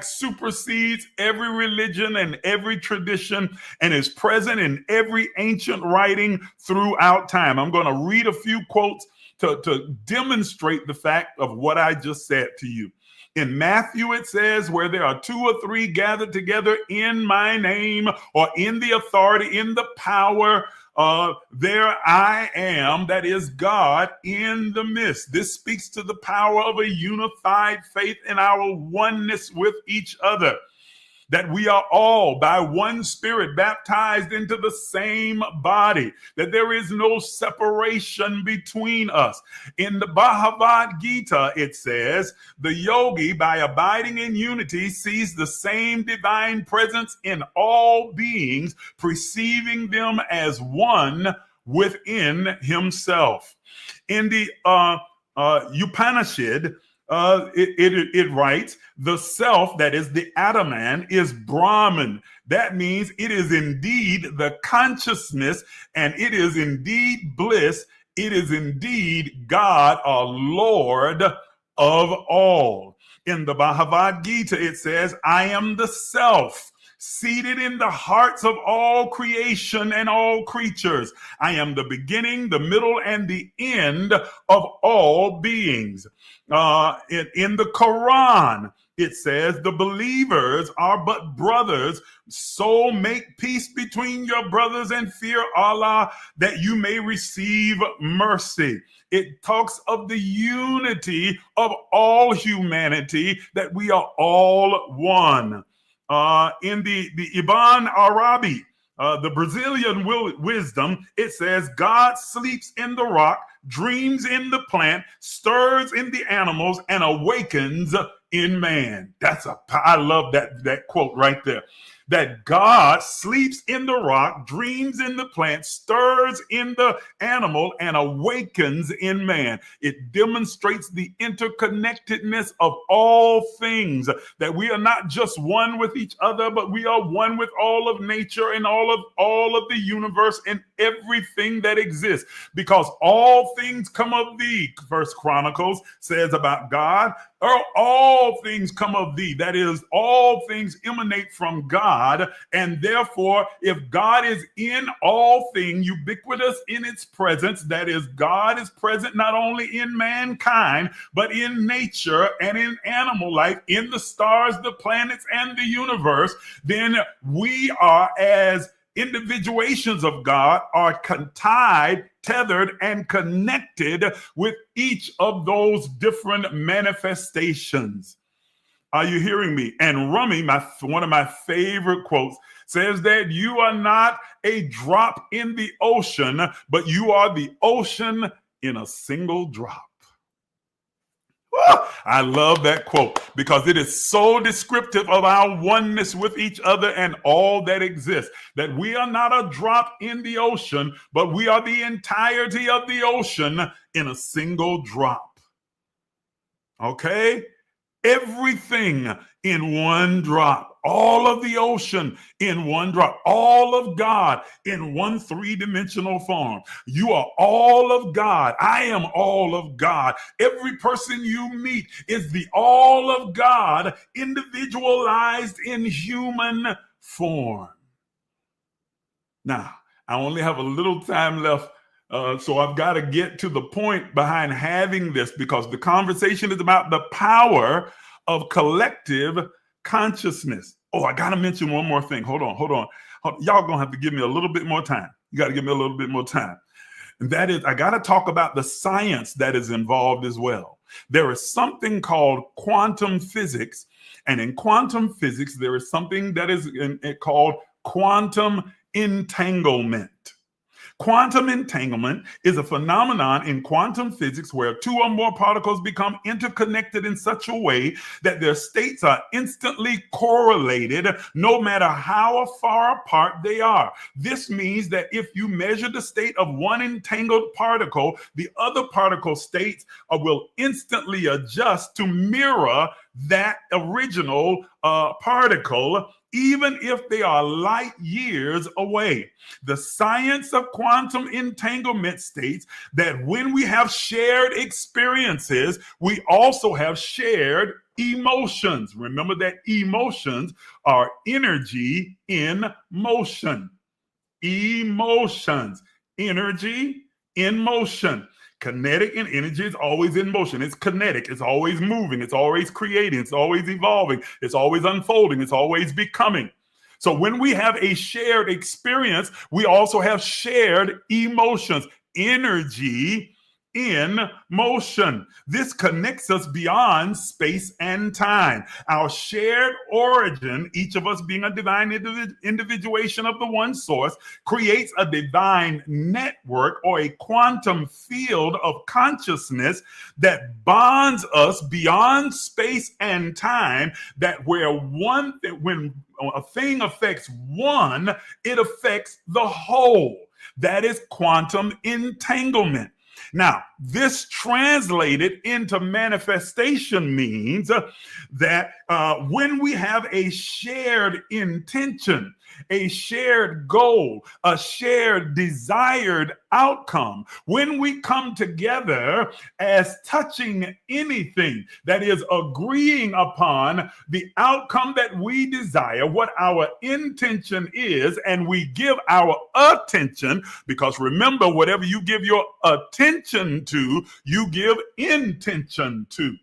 Speaker 1: supersedes every religion and every tradition, and is present in every ancient writing throughout time. I'm going to read a few quotes to demonstrate the fact of what I just said to you. In Matthew, it says, where there are 2 or 3 gathered together in my name, or in the authority, in the power, there I am, that is God, in the midst. This speaks to the power of a unified faith in our oneness with each other. That we are all by one Spirit baptized into the same body, that there is no separation between us. In the Bhagavad Gita, it says, the yogi, by abiding in unity, sees the same divine presence in all beings, perceiving them as one within himself. In the Upanishad, it writes, the self, that is the Atman, is Brahman. That means it is indeed the consciousness, and it is indeed bliss. It is indeed God, our Lord of all. In the Bhagavad Gita, it says, I am the self, seated in the hearts of all creation and all creatures. I am the beginning, the middle, and the end of all beings. In the Quran, it says, the believers are but brothers, so make peace between your brothers and fear Allah, that you may receive mercy. It talks of the unity of all humanity, that we are all one. In the Ibn Arabi, the Brazilian wisdom, it says, God sleeps in the rock, dreams in the plant, stirs in the animals, and awakens in man. I love that quote right there. that God sleeps in the rock, dreams in the plant, stirs in the animal, and awakens in man. It demonstrates the interconnectedness of all things, that we are not just one with each other, but we are one with all of nature and all of the universe and everything that exists, because all things come of thee. First Chronicles says about God, all things come of thee. That is, all things emanate from God. And therefore, if God is in all things, ubiquitous in its presence, that is, God is present not only in mankind, but in nature and in animal life, in the stars, the planets, and the universe, then we are, as individuations of God, are tied, tethered, and connected with each of those different manifestations. Are you hearing me? And Rumi, one of my favorite quotes, says that you are not a drop in the ocean, but you are the ocean in a single drop. I love that quote because it is so descriptive of our oneness with each other and all that exists, that we are not a drop in the ocean, but we are the entirety of the ocean in a single drop. Okay? Everything in one drop, all of the ocean in one drop, all of God in one three-dimensional form. You are all of God. I am all of God. Every person you meet is the all of God individualized in human form. Now, I only have a little time left. So I've got to get to the point behind having this, because the conversation is about the power of collective consciousness. Oh, I got to mention one more thing. Hold on. Y'all going to have to give me a little bit more time. You got to give me a little bit more time. And that is, I got to talk about the science that is involved as well. There is something called quantum physics. And in quantum physics, there is something that is called quantum entanglement. Quantum entanglement is a phenomenon in quantum physics where two or more particles become interconnected in such a way that their states are instantly correlated, no matter how far apart they are. This means that if you measure the state of one entangled particle, the other particle states will instantly adjust to mirror that original particle, even if they are light years away. The science of quantum entanglement states that when we have shared experiences, we also have shared emotions. Remember that emotions are energy in motion. Emotions, energy in motion. Kinetic and energy is always in motion. It's kinetic. It's always moving. It's always creating. It's always evolving. It's always unfolding. It's always becoming. So when we have a shared experience, we also have shared emotions, energy in motion. This connects us beyond space and time. Our shared origin, each of us being a divine individuation of the one source, creates a divine network or a quantum field of consciousness that bonds us beyond space and time, that when a thing affects one, it affects the whole. That is quantum entanglement. Now, this translated into manifestation means that when we have a shared intention, a shared goal, a shared desired outcome, when we come together as touching anything, that is agreeing upon the outcome that we desire, what our intention is, and we give our attention, because remember, whatever you give your attention to, you give intention to.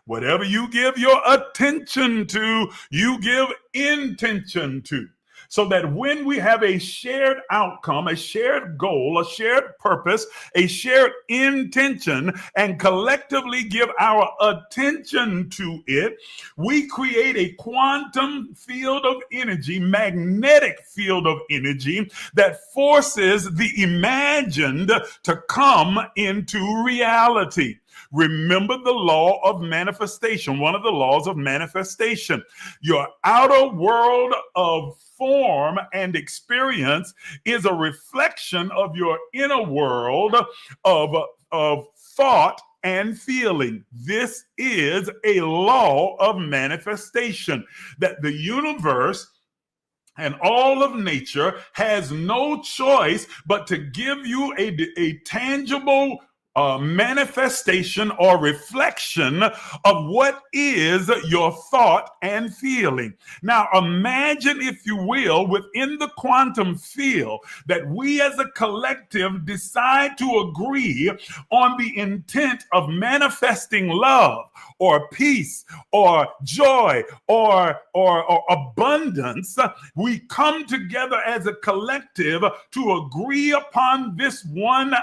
Speaker 1: Whatever you give your attention to, you give intention to. So that when we have a shared outcome, a shared goal, a shared purpose, a shared intention, and collectively give our attention to it, we create a quantum field of energy, magnetic field of energy that forces the imagined to come into reality. Remember the law of manifestation, one of the laws of manifestation. Your outer world of form and experience is a reflection of your inner world of thought and feeling. This is a law of manifestation, that the universe and all of nature has no choice but to give you a tangible manifestation or reflection of what is your thought and feeling. Now, imagine, if you will, within the quantum field, that we as a collective decide to agree on the intent of manifesting love or peace or joy or abundance. We come together as a collective to agree upon this one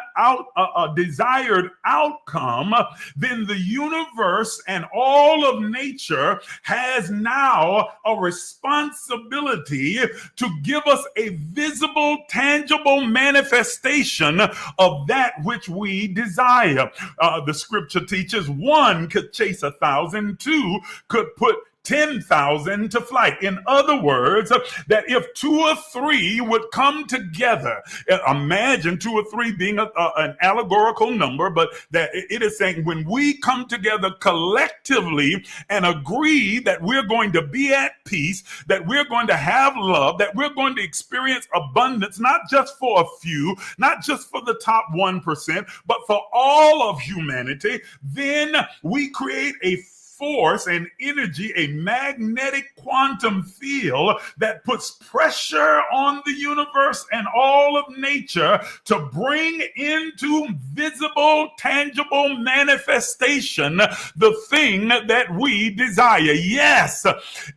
Speaker 1: desired outcome. Then the universe and all of nature has now a responsibility to give us a visible, tangible manifestation of that which we desire. The scripture teaches one could chase 1,000, two could put 10,000 to flight. In other words, that if 2 or 3 would come together, imagine 2 or 3 being an allegorical number, but that it is saying when we come together collectively and agree that we're going to be at peace, that we're going to have love, that we're going to experience abundance, not just for a few, not just for the top 1%, but for all of humanity, then we create a force and energy, a magnetic quantum field that puts pressure on the universe and all of nature to bring into visible, tangible manifestation the thing that we desire. Yes,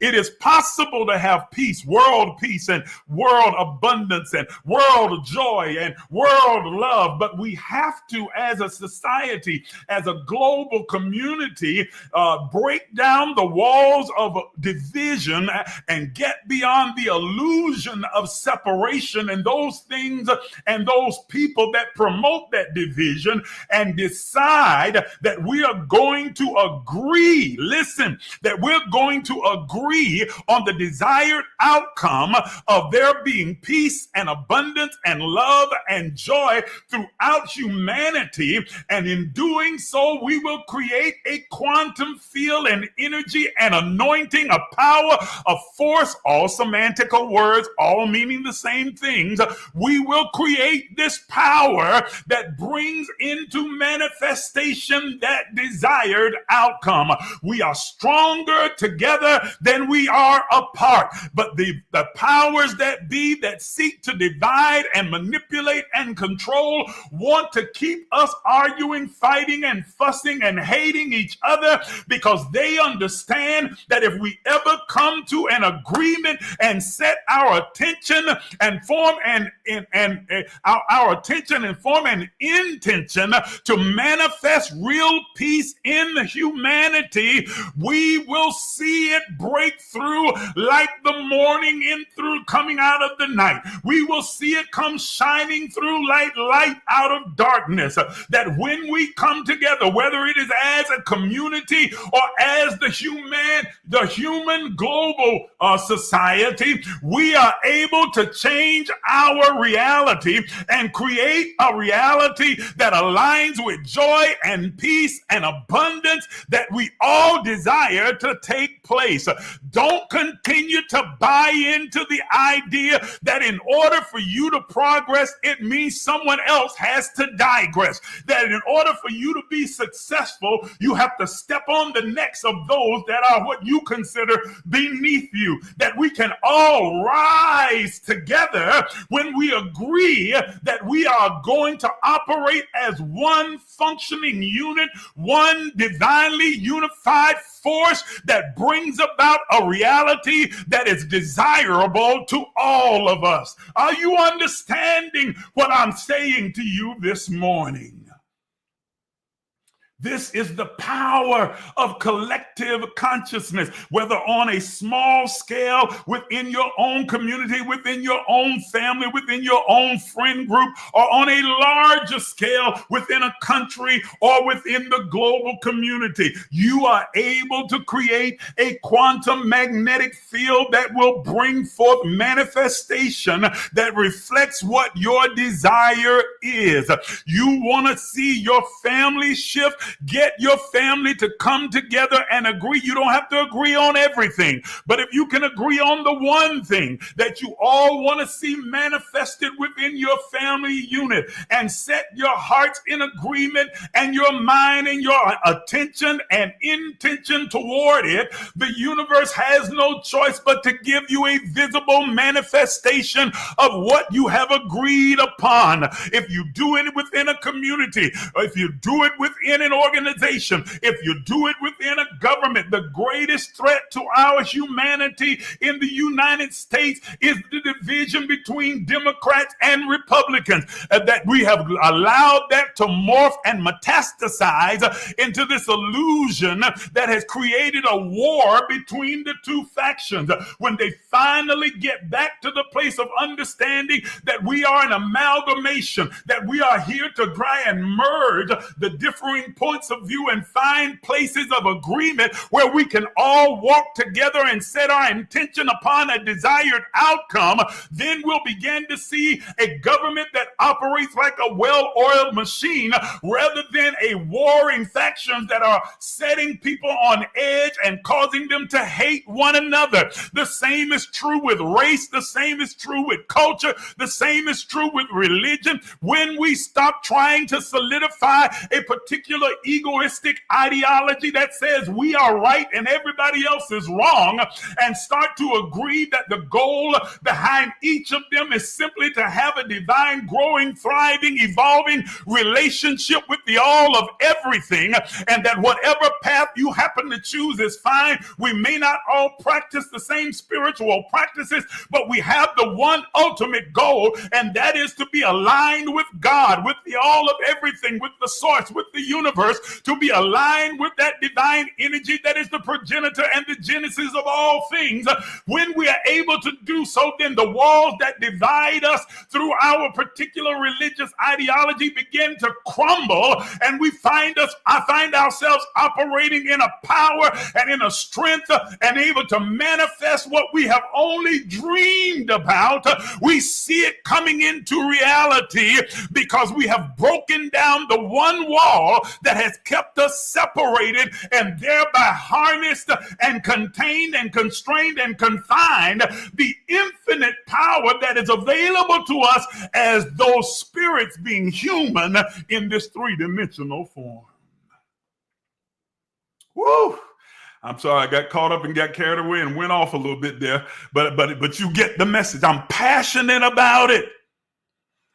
Speaker 1: it is possible to have peace, world peace and world abundance and world joy and world love, but we have to, as a society, as a global community, break down the walls of division and get beyond the illusion of separation and those things and those people that promote that division, and decide that we are going to agree, listen, that we're going to agree on the desired outcome of there being peace and abundance and love and joy throughout humanity. And in doing so, we will create a quantum field and energy and anointing, a power, a force, all semantical words, all meaning the same things. We will create this power that brings into manifestation that desired outcome. We are stronger together than we are apart. But the powers that be that seek to divide and manipulate and control want to keep us arguing, fighting, and fussing and hating each other, because they understand that if we ever come to an agreement and set our attention and form an intention to manifest real peace in humanity, we will see it break through like the morning in through coming out of the night. We will see it come shining through like light out of darkness. That when we come together, whether it is as a community or as the human global society, we are able to change our reality and create a reality that aligns with joy and peace and abundance that we all desire to take place. Don't continue to buy into the idea that in order for you to progress, it means someone else has to digress. That in order for you to be successful, you have to step on the necks of those that are what you consider beneath you. That we can all rise together when we agree that we are going to operate as one functioning unit, one divinely unified force that brings about a reality that is desirable to all of us. Are you understanding what I'm saying to you this morning? This is the power of collective consciousness, whether on a small scale within your own community, within your own family, within your own friend group, or on a larger scale within a country or within the global community. You are able to create a quantum magnetic field that will bring forth manifestation that reflects what your desire is. You want to see your family shift? Get your family to come together and agree. You don't have to agree on everything, but if you can agree on the one thing that you all want to see manifested within your family unit, and set your hearts in agreement and your mind and your attention and intention toward it, the universe has no choice but to give you a visible manifestation of what you have agreed upon. If you do it within a community, or if you do it within an organization, if you do it within a government, the greatest threat to our humanity in the United States is the division between Democrats and Republicans, that we have allowed that to morph and metastasize into this illusion that has created a war between the two factions. When they finally get back to the place of understanding that we are an amalgamation, that we are here to try and merge the differing points of view and find places of agreement where we can all walk together and set our intention upon a desired outcome, then we'll begin to see a government that operates like a well-oiled machine rather than a warring factions that are setting people on edge and causing them to hate one another. The same is true with race. The same is true with culture. The same is true with religion. When we stop trying to solidify a particular egoistic ideology that says we are right and everybody else is wrong, and start to agree that the goal behind each of them is simply to have a divine, growing, thriving, evolving relationship with the all of everything, and that whatever path you happen to choose is fine. We may not all practice the same spiritual practices, but we have the one ultimate goal, and that is to be aligned with God, with the all of everything, with the source, with the universe, to be aligned with that divine energy that is the progenitor and the genesis of all things. When we are able to do so, then the walls that divide us through our particular religious ideology begin to crumble, and I find ourselves operating in a power and in a strength and able to manifest what we have only dreamed about. We see it coming into reality because we have broken down the one wall that has kept us separated, and thereby harnessed and contained and constrained and confined the infinite power that is available to us as those spirits being human in this three-dimensional form. Woo! I'm sorry, I got caught up and got carried away and went off a little bit there, but you get the message. I'm passionate about it.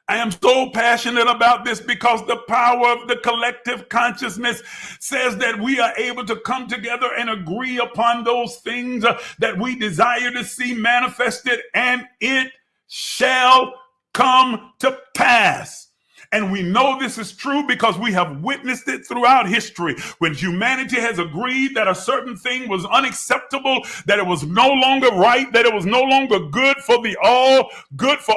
Speaker 1: I am so passionate about this because the power of the collective consciousness says that we are able to come together and agree upon those things that we desire to see manifested, and it shall come to pass. And we know this is true because we have witnessed it throughout history. When humanity has agreed that a certain thing was unacceptable, that it was no longer right, that it was no longer good for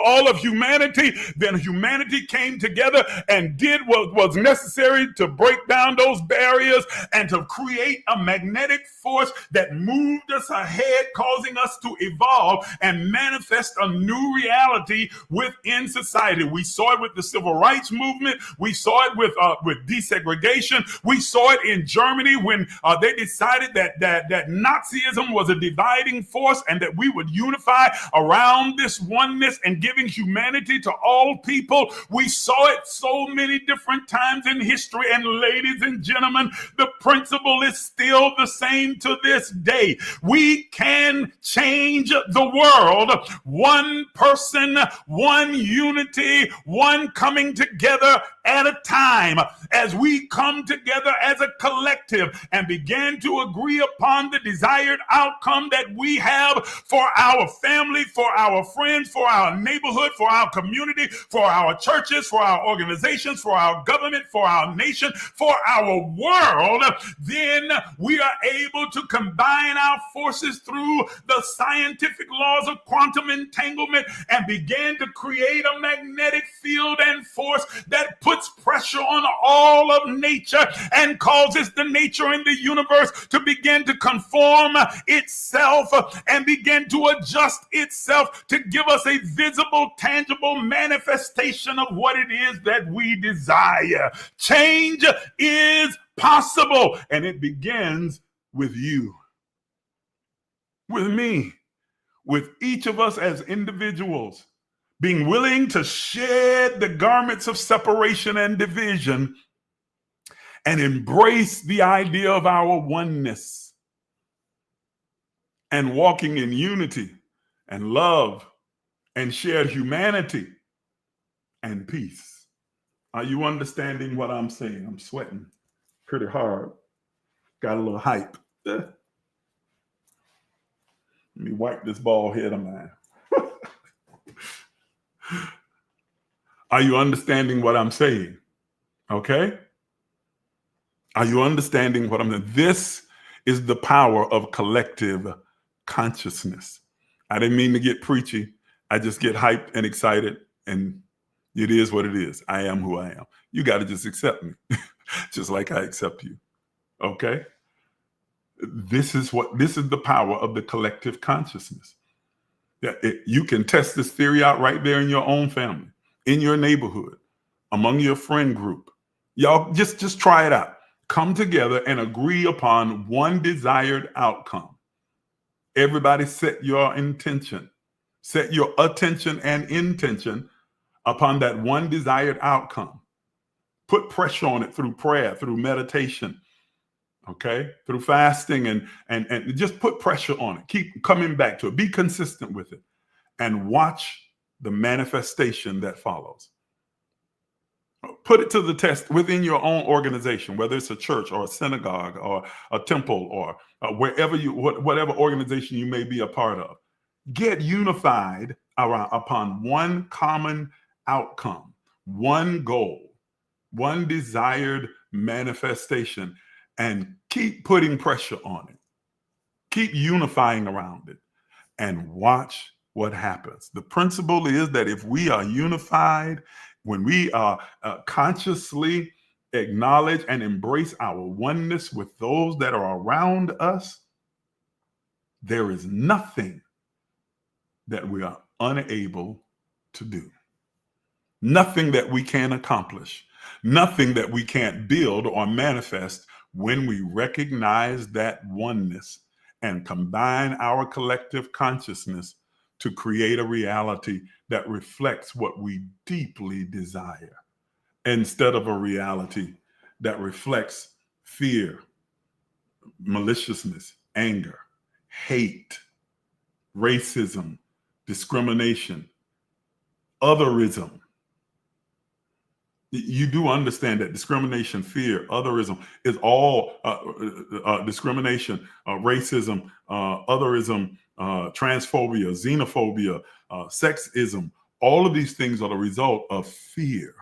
Speaker 1: all of humanity, then humanity came together and did what was necessary to break down those barriers and to create a magnetic force that moved us ahead, causing us to evolve and manifest a new reality within society. We saw it with the civil rights movement. We saw it with desegregation. We saw it in Germany when they decided that Nazism was a dividing force and that we would unify around this oneness and giving humanity to all people. We saw it so many different times in history, and ladies and gentlemen, the principle is still the same to this day. We can change the world. One person, one unity, one coming together at a time as we come together as a collective and begin to agree upon the desired outcome that we have for our family, for our friends, for our neighborhood, for our community, for our churches, for our organizations, for our government, for our nation, for our world, then we are able to combine our forces through the scientific laws of quantum entanglement and begin to create a magnetic field and force that puts pressure on all of nature and causes the nature in the universe to begin to conform itself and begin to adjust itself to give us a visible, tangible manifestation of what it is that we desire. Change is possible, and it begins with you, with me, with each of us as individuals, being willing to shed the garments of separation and division and embrace the idea of our oneness and walking in unity and love and shared humanity and peace. Are you understanding what I'm saying? I'm sweating pretty hard. Got a little hype. Let me wipe this bald head of mine. Are you understanding what I'm saying? Okay? Are you understanding what I'm saying? This is the power of collective consciousness. I didn't mean to get preachy. I just get hyped and excited, and it is what it is. I am who I am. You got to just accept me, just like I accept you. Okay? This is the power of the collective consciousness. You can test this theory out right there in your own family, in your neighborhood, among your friend group. Y'all just try it out. Come together and agree upon one desired outcome. Everybody set your intention, set your attention and intention upon that one desired outcome. Put pressure on it through prayer, through meditation, okay, through fasting, and just put pressure on it. Keep coming back to it. Be consistent with it and watch the manifestation that follows. Put it to the test within your own organization, whether it's a church or a synagogue or a temple or whatever organization you may be a part of. Get unified upon one common outcome, one goal, one desired manifestation, and keep putting pressure on it. Keep unifying around it and watch what happens. The principle is that if we are unified, when we consciously acknowledge and embrace our oneness with those that are around us, there is nothing that we are unable to do. Nothing that we can't accomplish. Nothing that we can't build or manifest when we recognize that oneness and combine our collective consciousness to create a reality that reflects what we deeply desire, instead of a reality that reflects fear, maliciousness, anger, hate, racism, discrimination, otherism. You do understand that discrimination, fear, otherism is all discrimination, racism, otherism, transphobia, xenophobia, sexism. All of these things are the result of fear.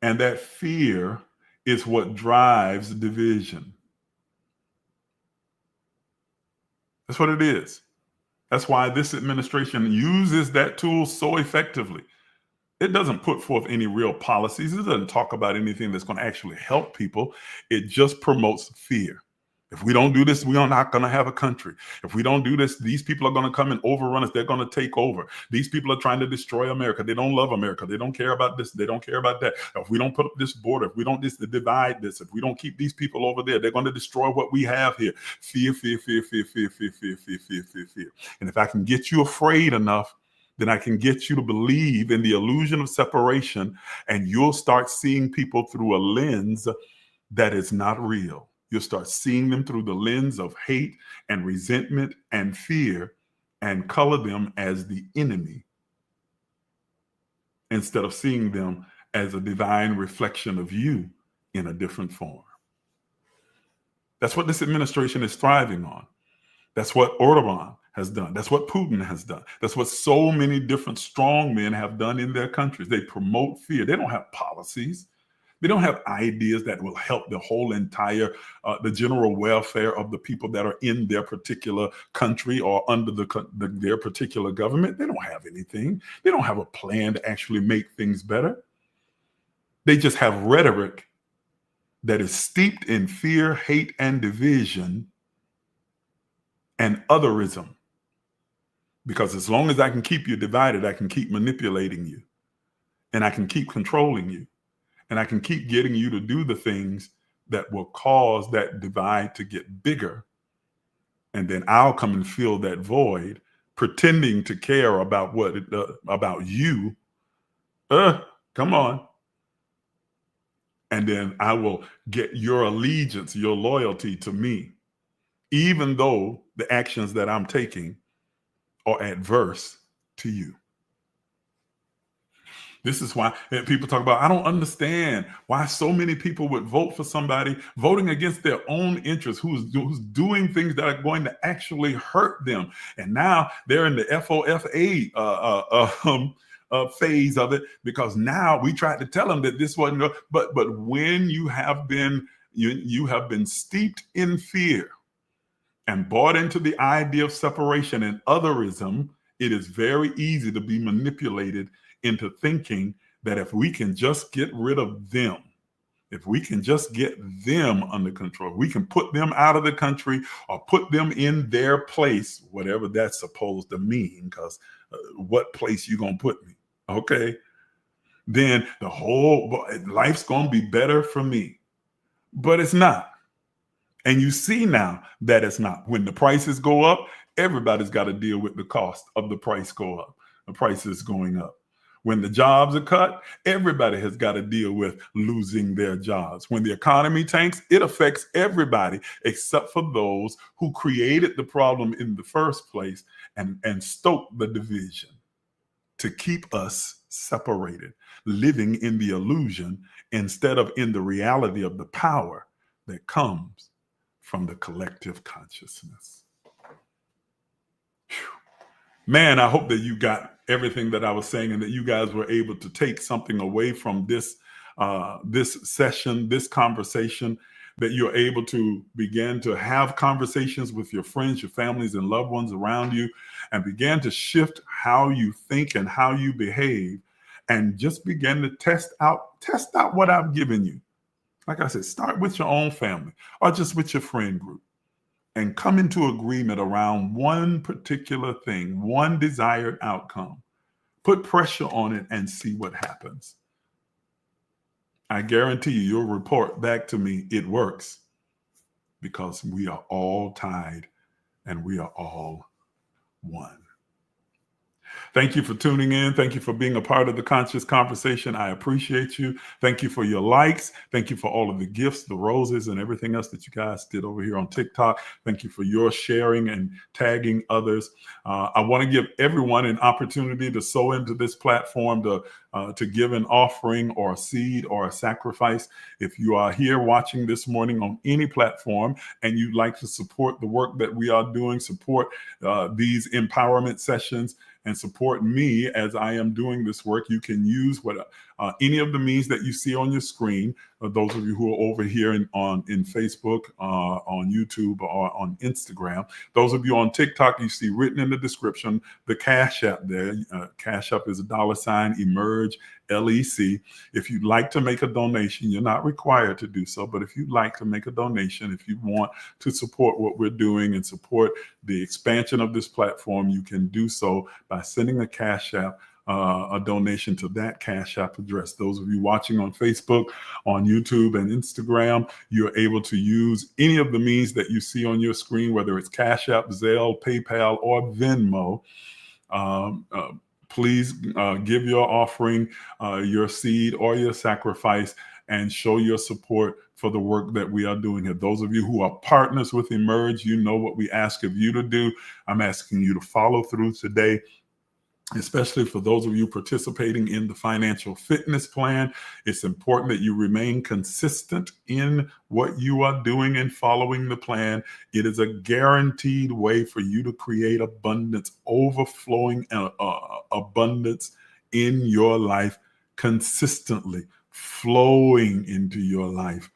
Speaker 1: And that fear is what drives division. That's what it is. That's why this administration uses that tool so effectively. It doesn't put forth any real policies. It doesn't talk about anything that's going to actually help people. It just promotes fear. If we don't do this, we are not going to have a country. If we don't do this, these people are going to come and overrun us. They're going to take over. These people are trying to destroy America. They don't love America. They don't care about this. They don't care about that. If we don't put up this border, if we don't divide this, if we don't keep these people over there, they're going to destroy what we have here. Fear, fear, fear, fear, fear, fear, fear, fear, fear, fear, fear. And if I can get you afraid enough, then I can get you to believe in the illusion of separation, and you'll start seeing people through a lens that is not real. You'll start seeing them through the lens of hate and resentment and fear and color them as the enemy instead of seeing them as a divine reflection of you in a different form. That's what this administration is thriving on. That's what Erdogan has done. That's what Putin has done. That's what so many different strong men have done in their countries. They promote fear. They don't have policies. They don't have ideas that will help the whole entire, the general welfare of the people that are in their particular country or under their particular government. They don't have anything. They don't have a plan to actually make things better. They just have rhetoric that is steeped in fear, hate, and division and otherism. Because as long as I can keep you divided, I can keep manipulating you, and I can keep controlling you, and I can keep getting you to do the things that will cause that divide to get bigger. And then I'll come and fill that void, pretending to care about about you. Come on. And then I will get your allegiance, your loyalty to me, even though the actions that I'm taking are adverse to you. This is why people talk about, I don't understand why so many people would vote for somebody voting against their own interests, who's doing things that are going to actually hurt them. And now they're in the FOFA phase of it, because now we tried to tell them that this wasn't, but when you have been steeped in fear and bought into the idea of separation and otherism, it is very easy to be manipulated into thinking that if we can just get rid of them, if we can just get them under control, we can put them out of the country or put them in their place, whatever that's supposed to mean, because what place you gonna put me? Okay, then the whole life's gonna be better for me. But it's not. And you see now that it's not. When the prices go up, everybody's got to deal with the cost of the price go up. The price is going up. When the jobs are cut, everybody has got to deal with losing their jobs. When the economy tanks, it affects everybody except for those who created the problem in the first place and stoked the division to keep us separated, living in the illusion instead of in the reality of the power that comes from the collective consciousness. Whew. Man, I hope that you got everything that I was saying and that you guys were able to take something away from this session, this conversation, that you're able to begin to have conversations with your friends, your families, and loved ones around you, and begin to shift how you think and how you behave, and just begin to test out what I've given you. Like I said, start with your own family or just with your friend group and come into agreement around one particular thing, one desired outcome. Put pressure on it and see what happens. I guarantee you, you'll report back to me it works, because we are all tied and we are all one. Thank you for tuning in. Thank you for being a part of the Conscious Conversation. I appreciate you. Thank you for your likes. Thank you for all of the gifts, the roses, and everything else that you guys did over here on TikTok. Thank you for your sharing and tagging others. I want to give everyone an opportunity to sow into this platform, to give an offering or a seed or a sacrifice. If you are here watching this morning on any platform and you'd like to support the work that we are doing, support these empowerment sessions, and support me as I am doing this work, you can use any of the means that you see on your screen. Those of you who are over here in Facebook, on YouTube, or on Instagram. Those of you on TikTok, you see written in the description the CashApp there. CashApp is $, emerge, LEC. If you'd like to make a donation, you're not required to do so, but if you'd like to make a donation, if you want to support what we're doing and support the expansion of this platform, you can do so by sending a CashApp, a donation to that CashApp address. Those of you watching on Facebook, on YouTube, and Instagram, you're able to use any of the means that you see on your screen, whether it's CashApp, Zelle, PayPal, or Venmo. Please give your offering, your seed, or your sacrifice, and show your support for the work that we are doing here. Those of you who are partners with Emerge, you know what we ask of you to do. I'm asking you to follow through today
Speaker 3: especially for those of you participating in the financial fitness plan. It's important that you remain consistent in what you are doing and following the plan. It is a guaranteed way for you to create abundance, overflowing abundance in your life, consistently flowing into your life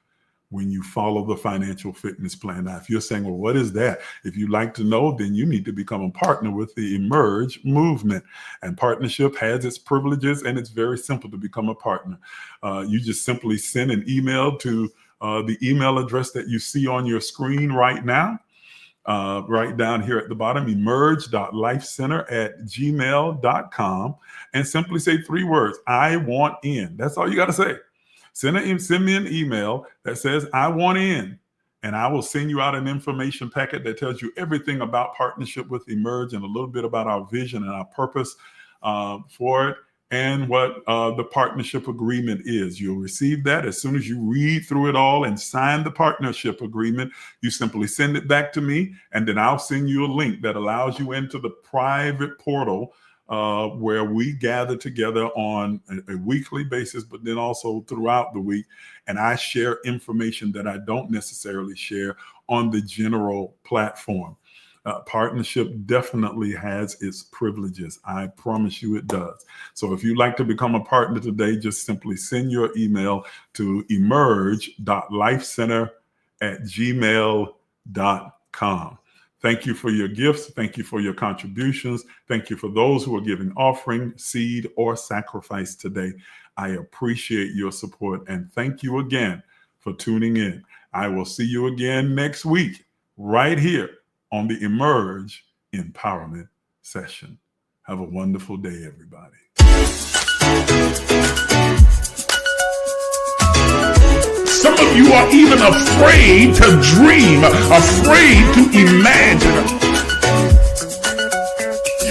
Speaker 3: when you follow the financial fitness plan. Now, if you're saying, well, what is that? If you'd like to know, then you need to become a partner with the Emerge movement. And partnership has its privileges, and it's very simple to become a partner. You just simply send an email to the email address that you see on your screen right now. Right down here at the bottom, emerge.lifecenter@gmail.com, and simply say 3 words, I want in. That's all you got to say. Send me an email that says, I want in, and I will send you out an information packet that tells you everything about partnership with Emerge and a little bit about our vision and our purpose for it, and what the partnership agreement is. You'll receive that as soon as you read through it all and sign the partnership agreement. You simply send it back to me, and then I'll send you a link that allows you into the private portal where we gather together on a weekly basis, but then also throughout the week. And I share information that I don't necessarily share on the general platform. Partnership definitely has its privileges. I promise you it does. So if you'd like to become a partner today, just simply send your email to emerge.lifecenter@gmail.com. Thank you for your gifts. Thank you for your contributions. Thank you for those who are giving offering, seed, or sacrifice today. I appreciate your support, and thank you again for tuning in. I will see you again next week right here on the Emerge Empowerment Session. Have a wonderful day, everybody.
Speaker 1: Some of you are even afraid to dream, afraid to imagine.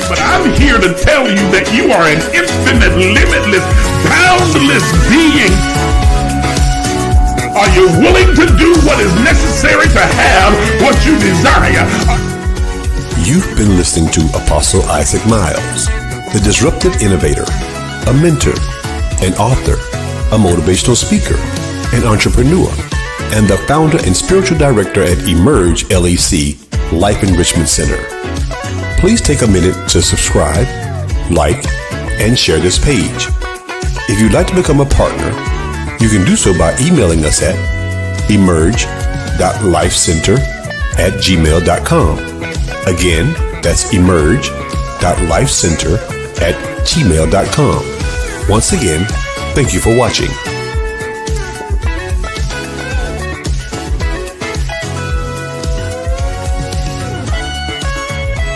Speaker 1: But I'm here to tell you that you are an infinite, limitless, boundless being. Are you willing to do what is necessary to have what you desire?
Speaker 2: You've been listening to Apostle Isaac Miles, the disruptive innovator, a mentor, an author, a motivational speaker, an entrepreneur, and the founder and spiritual director at Emerge LEC Life Enrichment Center. Please take a minute to subscribe, like, and share this page. If you'd like to become a partner, you can do so by emailing us at emerge.lifecenter@gmail.com. Again, that's emerge.lifecenter@gmail.com. Once again, thank you for watching.